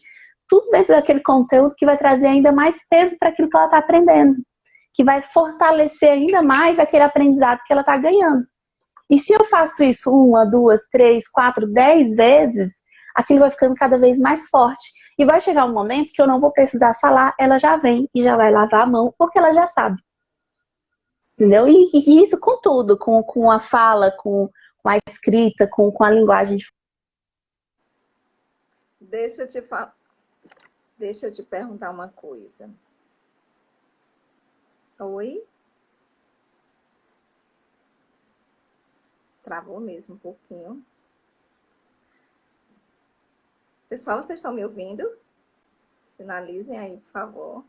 tudo dentro daquele conteúdo que vai trazer ainda mais peso para aquilo que ela está aprendendo. Que vai fortalecer ainda mais aquele aprendizado que ela está ganhando. E se eu faço isso 1, 2, 3, 4, 10 vezes, aquilo vai ficando cada vez mais forte. E vai chegar um momento que eu não vou precisar falar, ela já vem e já vai lavar a mão, porque ela já sabe. Entendeu? E isso com tudo, com a fala, com a escrita, com a linguagem. Deixa eu te Deixa eu te perguntar uma coisa. Oi? Travou mesmo um pouquinho. Pessoal, vocês estão me ouvindo? Sinalizem aí, por favor.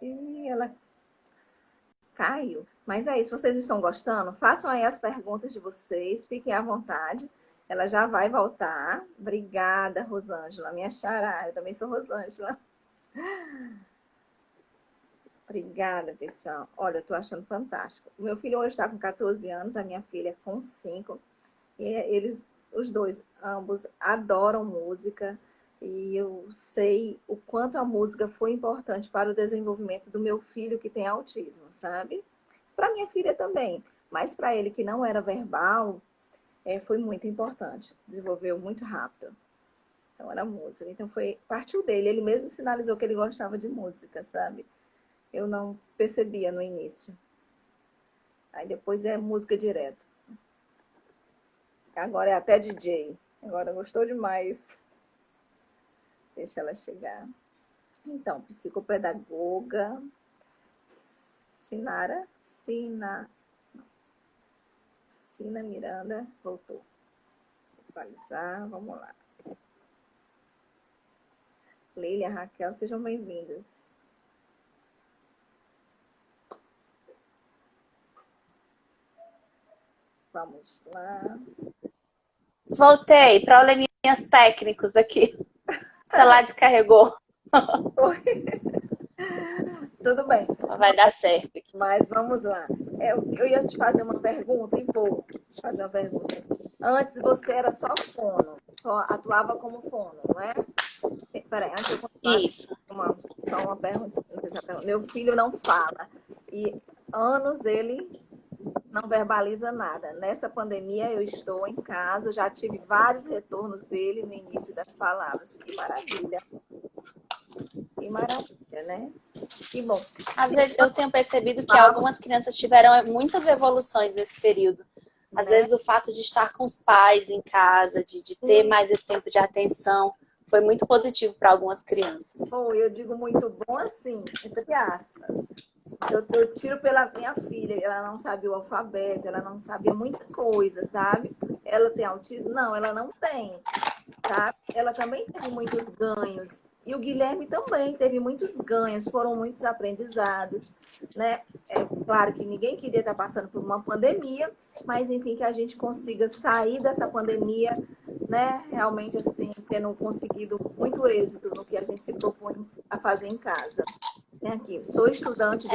E ela caiu. Mas é isso, vocês estão gostando? Façam aí as perguntas de vocês, fiquem à vontade. Ela já vai voltar. Obrigada, Rosângela, minha xará. Eu também sou Rosângela. Obrigada, pessoal. Olha, eu tô achando fantástico. O meu filho hoje está com 14 anos, a minha filha com 5. E eles, os dois, ambos, adoram música. E eu sei o quanto a música foi importante para o desenvolvimento do meu filho que tem autismo, sabe? Para minha filha também. Mas para ele que não era verbal, foi muito importante. Desenvolveu muito rápido. Então era música. Então partiu dele. Ele mesmo sinalizou que ele gostava de música, sabe? Eu não percebia no início. Aí depois é música direto. Agora é até DJ. Agora gostou demais. Deixa ela chegar. Então, psicopedagoga. Sina Miranda. Voltou. Atualizar. Vamos lá. Leila, Raquel, sejam bem-vindas. Vamos lá. Voltei, probleminhas técnicos aqui. O celular descarregou. Tudo bem. Vai dar certo aqui. Mas vamos lá. Eu ia te fazer uma pergunta e vou fazer uma pergunta. Antes você era só fono, só atuava como fono, não é? Peraí, antes eu continuar. Isso. Só uma pergunta. Meu filho não fala. E anos ele não verbaliza nada. Nessa pandemia eu estou em casa, já tive vários retornos dele no início das palavras. Que maravilha. Que maravilha, né? Que bom. Às vezes eu tenho percebido que algumas crianças tiveram muitas evoluções nesse período. Às vezes o fato de estar com os pais em casa, de ter mais esse tempo de atenção, foi muito positivo para algumas crianças. Bom, eu digo muito bom assim, entre aspas. Eu tiro pela minha filha, ela não sabe o alfabeto, ela não sabia muita coisa, sabe? Ela tem autismo? Não, ela não tem, tá? Ela também teve muitos ganhos. E o Guilherme também teve muitos ganhos, foram muitos aprendizados, né? É claro que ninguém queria estar passando por uma pandemia, mas enfim, que a gente consiga sair dessa pandemia, né? Realmente assim, tendo conseguido muito êxito no que a gente se propõe a fazer em casa. Aqui, sou estudante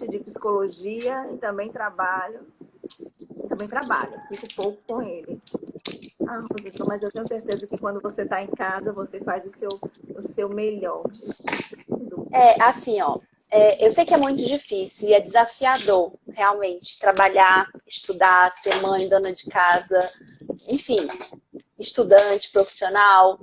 de psicologia e também trabalho. Fico pouco com ele. Rosângela, mas eu tenho certeza que quando você está em casa, você faz o seu melhor. Assim, ó, eu sei que é muito difícil e é desafiador, realmente, trabalhar, estudar, ser mãe, dona de casa, enfim, estudante, profissional.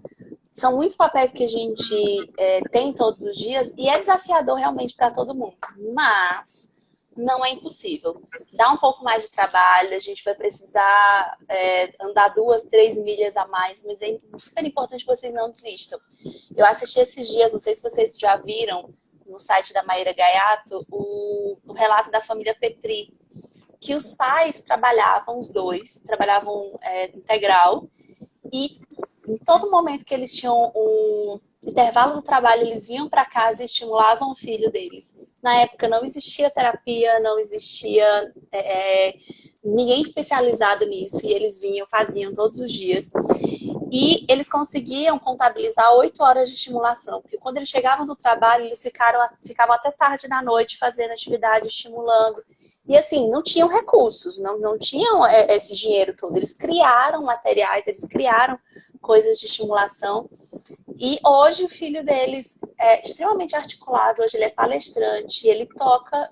São muitos papéis que a gente tem todos os dias e é desafiador realmente para todo mundo. Mas não é impossível. Dá um pouco mais de trabalho, a gente vai precisar andar 2, 3 milhas a mais, mas é super importante que vocês não desistam. Eu assisti esses dias, não sei se vocês já viram, no site da Maíra Gaiato, o relato da família Petri, que os pais trabalhavam, os dois, trabalhavam integral, e em todo momento que eles tinham um intervalo do trabalho, eles vinham para casa e estimulavam o filho deles. Na época não existia terapia, não existia ninguém especializado nisso, e eles vinham, faziam todos os dias. E eles conseguiam contabilizar 8 horas de estimulação, porque quando eles chegavam do trabalho, eles ficavam até tarde da noite fazendo atividade, estimulando. E assim, não tinham recursos, não tinham esse dinheiro todo. Eles criaram materiais, eles criaram coisas de estimulação. E hoje o filho deles é extremamente articulado, hoje ele é palestrante, ele toca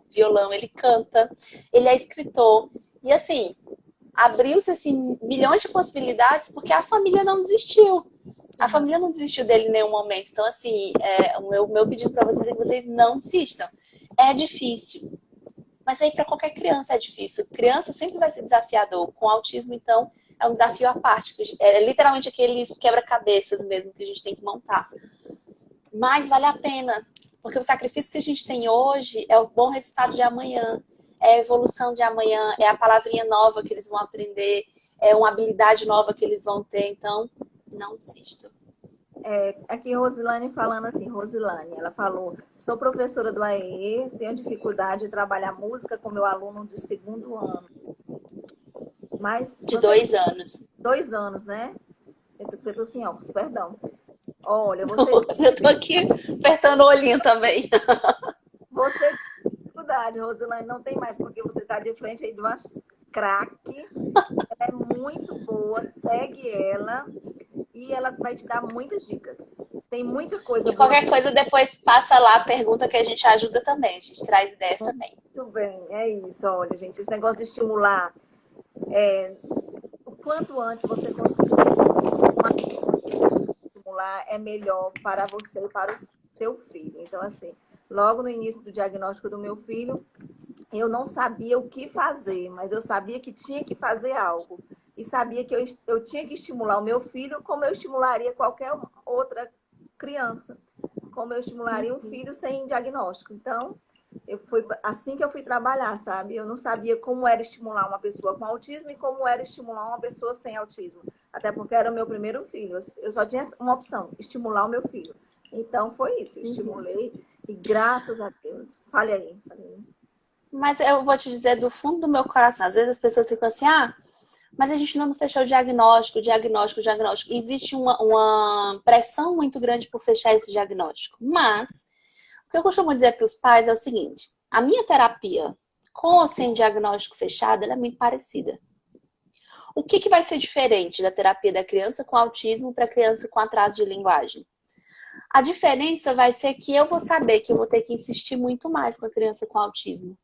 violão, ele canta, ele é escritor. E assim, abriu-se assim, milhões de possibilidades porque a família não desistiu. A família não desistiu dele em nenhum momento. Então, assim, o meu pedido para vocês é que vocês não desistam. É difícil. Mas aí para qualquer criança é difícil. Criança sempre vai ser desafiador. Com autismo, então, é um desafio à parte. É literalmente aqueles quebra-cabeças mesmo que a gente tem que montar. Mas vale a pena. Porque o sacrifício que a gente tem hoje é o bom resultado de amanhã. É a evolução de amanhã. É a palavrinha nova que eles vão aprender. É uma habilidade nova que eles vão ter. Então, não desistam. Aqui Rosilane falando assim, Rosilane, ela falou, sou professora do AEE, tenho dificuldade de trabalhar música com meu aluno de segundo ano. Mas de 2 anos. 2 anos, né? Eu tô assim, ó, perdão. Olha, eu tô aqui apertando o olhinho também. Você tem dificuldade, Rosilane, não tem mais, porque você tá de frente aí de uma craque. Ela é muito boa, segue ela. E ela vai te dar muitas dicas. Tem muita coisa. E qualquer coisa depois passa lá, pergunta que a gente ajuda também. A gente traz ideias também. Muito bem, é isso. Olha, gente, esse negócio de estimular, o quanto antes você conseguir estimular é melhor para você e para o seu filho. Então, assim, logo no início do diagnóstico do meu filho, eu não sabia o que fazer, mas eu sabia que tinha que fazer algo. E sabia que eu tinha que estimular o meu filho como eu estimularia qualquer outra criança. Como eu estimularia um filho sem diagnóstico. Então, foi assim que eu fui trabalhar, sabe? Eu não sabia como era estimular uma pessoa com autismo e como era estimular uma pessoa sem autismo. Até porque era o meu primeiro filho. Eu só tinha uma opção, estimular o meu filho. Então, foi isso. Eu estimulei e graças a Deus. Fale aí. Mas eu vou te dizer do fundo do meu coração. Às vezes as pessoas ficam assim, mas a gente não fechou o diagnóstico. Existe uma pressão muito grande por fechar esse diagnóstico. Mas, o que eu costumo dizer para os pais é o seguinte, a minha terapia, com ou sem diagnóstico fechado, ela é muito parecida. O que vai ser diferente da terapia da criança com autismo para a criança com atraso de linguagem? A diferença vai ser que eu vou saber que eu vou ter que insistir muito mais com a criança com autismo.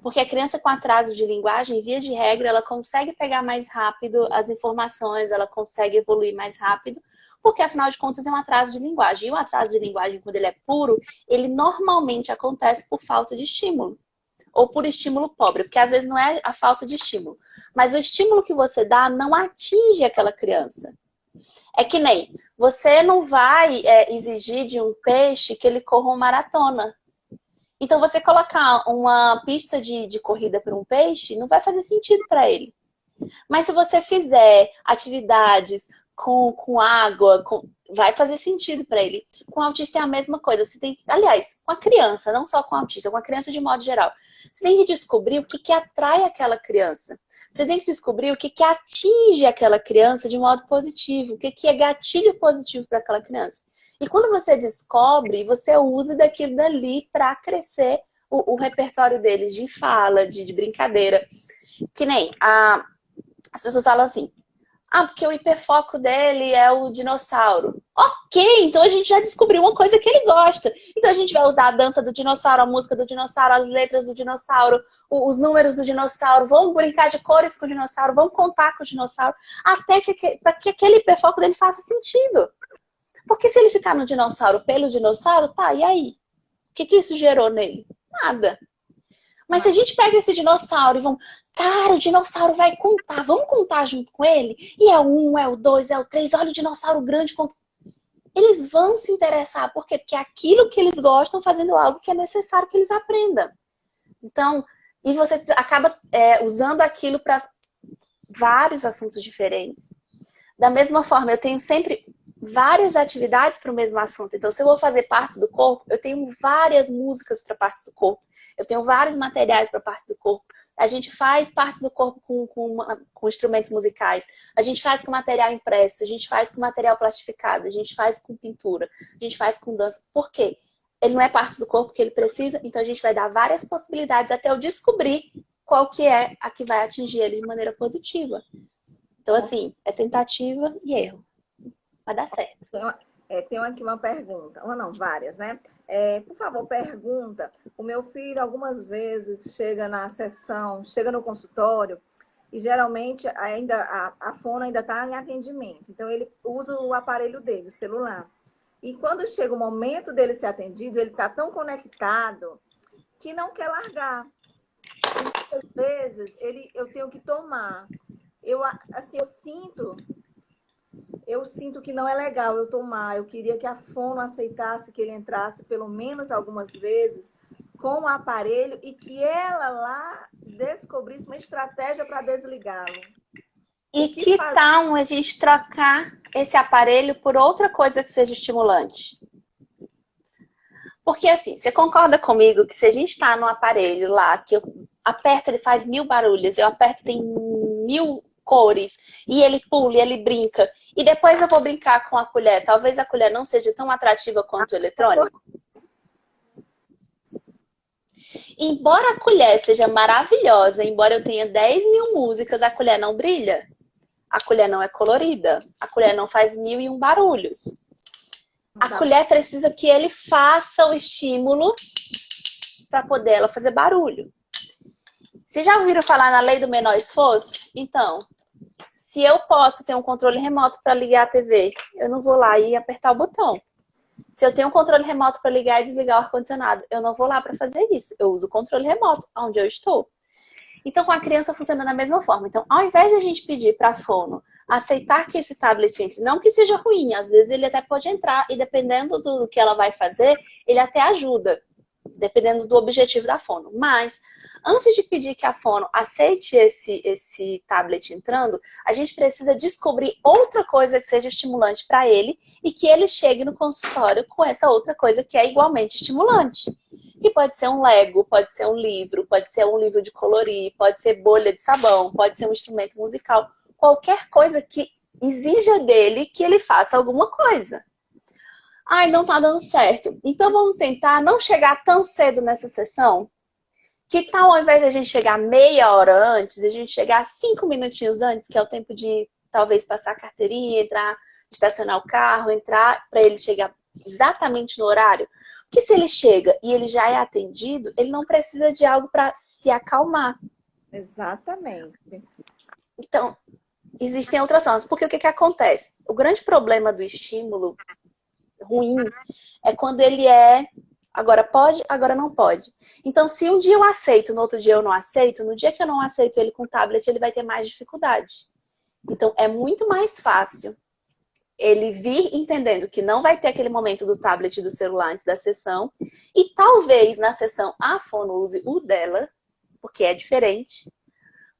Porque a criança com atraso de linguagem, via de regra, ela consegue pegar mais rápido as informações, ela consegue evoluir mais rápido, porque afinal de contas é um atraso de linguagem. E o atraso de linguagem, quando ele é puro, ele normalmente acontece por falta de estímulo. Ou por estímulo pobre, porque às vezes não é a falta de estímulo. Mas o estímulo que você dá não atinge aquela criança. É que nem, você não vai exigir de um peixe que ele corra uma maratona. Então, você colocar uma pista de corrida para um peixe não vai fazer sentido para ele. Mas se você fizer atividades com água, vai fazer sentido para ele. Com o autista é a mesma coisa. Você tem que, aliás, com a criança, não só com o autista, com a criança de modo geral. Você tem que descobrir o que atrai aquela criança. Você tem que descobrir o que atinge aquela criança de modo positivo. O que é gatilho positivo para aquela criança. E quando você descobre, você usa daquilo dali para crescer o repertório deles de fala, de brincadeira. Que nem as pessoas falam assim, porque o hiperfoco dele é o dinossauro. Ok, então a gente já descobriu uma coisa que ele gosta. Então a gente vai usar a dança do dinossauro, a música do dinossauro, as letras do dinossauro, os números do dinossauro, vamos brincar de cores com o dinossauro, vamos contar com o dinossauro, até para que aquele hiperfoco dele faça sentido. Porque se ele ficar no dinossauro pelo dinossauro, tá, e aí? O que isso gerou nele? Nada. Mas se a gente pega esse dinossauro e vamos... Cara, o dinossauro vai contar. Vamos contar junto com ele? E é o 1, é o 2, é o 3. Olha o dinossauro grande. Eles vão se interessar. Por quê? Porque é aquilo que eles gostam fazendo algo que é necessário que eles aprendam. Então, e você acaba usando aquilo para vários assuntos diferentes. Da mesma forma, eu tenho sempre... várias atividades para o mesmo assunto. Então, se eu vou fazer partes do corpo, eu tenho várias músicas para partes do corpo. Eu tenho vários materiais para partes do corpo. A gente faz partes do corpo com instrumentos musicais. A gente faz com material impresso. A gente faz com material plastificado. A gente faz com pintura. A gente faz com dança. Por quê? Ele não é parte do corpo que ele precisa. Então, a gente vai dar várias possibilidades até eu descobrir qual que é a que vai atingir ele de maneira positiva. Então, assim, é tentativa e erro. Vai dar certo. Tenho aqui uma pergunta, uma não, várias, né? Por favor, pergunta. O meu filho algumas vezes chega na sessão, chega no consultório e geralmente ainda a fono ainda está em atendimento. Então ele usa o aparelho dele, o celular. E quando chega o momento dele ser atendido, ele está tão conectado que não quer largar. E muitas vezes eu tenho que tomar. Eu sinto que não é legal eu tomar. Eu queria que a fono aceitasse que ele entrasse pelo menos algumas vezes com o aparelho e que ela lá descobrisse uma estratégia para desligá-lo. E que tal a gente trocar esse aparelho por outra coisa que seja estimulante? Porque assim, você concorda comigo que se a gente está no aparelho lá, que eu aperto, ele faz 1000 barulhos, eu aperto, tem 1000 cores, e ele pula, e ele brinca, e depois eu vou brincar com a colher. Talvez a colher não seja tão atrativa quanto o eletrônico. Embora a colher seja maravilhosa, embora eu tenha 10.000 músicas, a colher não brilha. A colher não é colorida. A colher não faz 1001 barulhos. A colher precisa que ele faça o estímulo para poder ela fazer barulho. Vocês já ouviram falar na lei do menor esforço? Então, se eu posso ter um controle remoto para ligar a TV, eu não vou lá e apertar o botão. Se eu tenho um controle remoto para ligar e desligar o ar-condicionado, eu não vou lá para fazer isso. Eu uso o controle remoto, onde eu estou. Então, com a criança funciona da mesma forma. Então, ao invés de a gente pedir para a fono aceitar que esse tablet entre, não que seja ruim, às vezes ele até pode entrar e dependendo do que ela vai fazer, ele até ajuda, dependendo do objetivo da fono. Mas, antes de pedir que a fono aceite esse tablet entrando, a gente precisa descobrir outra coisa que seja estimulante para ele e que ele chegue no consultório com essa outra coisa que é igualmente estimulante. Que pode ser um Lego, pode ser um livro de colorir, pode ser bolha de sabão, pode ser um instrumento musical. Qualquer coisa que exija dele que ele faça alguma coisa. Ai, não tá dando certo. Então vamos tentar não chegar tão cedo nessa sessão? Que tal ao invés de a gente chegar meia hora antes, a gente chegar 5 minutinhos antes, que é o tempo de talvez passar a carteirinha, entrar, estacionar o carro, entrar, para ele chegar exatamente no horário? Porque se ele chega e ele já é atendido, ele não precisa de algo para se acalmar. Exatamente. Então, existem outras formas. Porque o que acontece? O grande problema do estímulo ruim é quando ele é agora pode, agora não pode. Então, se um dia eu aceito, no outro dia eu não aceito, no dia que eu não aceito ele com tablet, ele vai ter mais dificuldade. Então, é muito mais fácil ele vir entendendo que não vai ter aquele momento do tablet e do celular antes da sessão e talvez na sessão a fono use o dela, porque é diferente,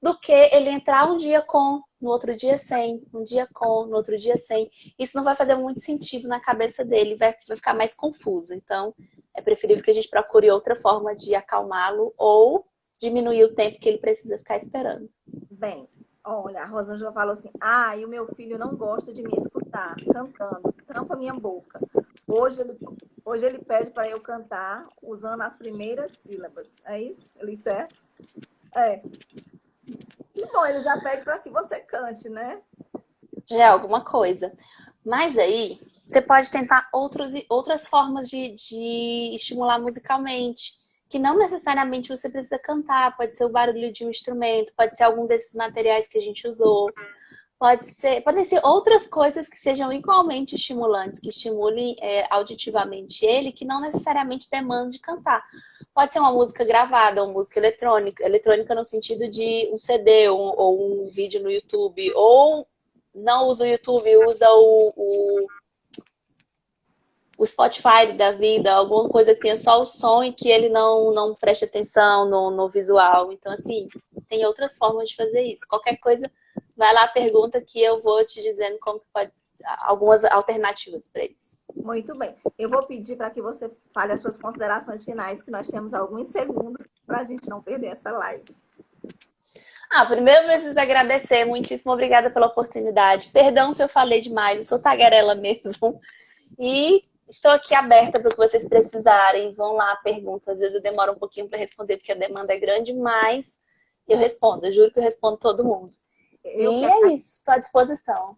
do que ele entrar um dia com, no outro dia sem, um dia com, no outro dia sem. Isso não vai fazer muito sentido na cabeça dele, vai ficar mais confuso. Então, é preferível que a gente procure outra forma de acalmá-lo ou diminuir o tempo que ele precisa ficar esperando. Bem, olha, a Rosângela falou assim, e o meu filho não gosta de me escutar cantando, tampa minha boca. Hoje ele pede para eu cantar usando as primeiras sílabas. É isso? Ele disse, é. E bom, ele já pede para que você cante, né? Já é alguma coisa. Mas aí, você pode tentar outras formas de estimular musicalmente. Que não necessariamente você precisa cantar. Pode ser o barulho de um instrumento, pode ser algum desses materiais que a gente usou. Podem ser outras coisas que sejam igualmente estimulantes, que estimulem auditivamente ele, que não necessariamente demandem de cantar. Pode ser uma música gravada, uma música eletrônica no sentido de um CD ou um vídeo no YouTube, ou não usa o YouTube, usa o Spotify da vida, alguma coisa que tenha só o som e que ele não preste atenção no visual. Então, assim, tem outras formas de fazer isso. Qualquer coisa, vai lá, pergunta que eu vou te dizendo como que algumas alternativas para eles. Muito bem. Eu vou pedir para que você fale as suas considerações finais, que nós temos alguns segundos para a gente não perder essa live. Primeiro eu preciso agradecer, muitíssimo obrigada pela oportunidade. Perdão se eu falei demais, eu sou tagarela mesmo. E estou aqui aberta para o que vocês precisarem. Vão lá, perguntas. Às vezes eu demoro um pouquinho para responder, porque a demanda é grande, mas eu respondo. Eu juro que eu respondo todo mundo. É isso, estou à disposição.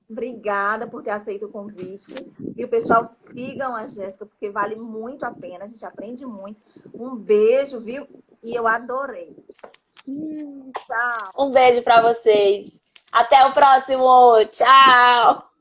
Obrigada por ter aceito o convite. E o pessoal, sigam a Jéssica, porque vale muito a pena. A gente aprende muito. Um beijo, viu? E eu adorei. Tchau. Um beijo para vocês. Até o próximo. Tchau!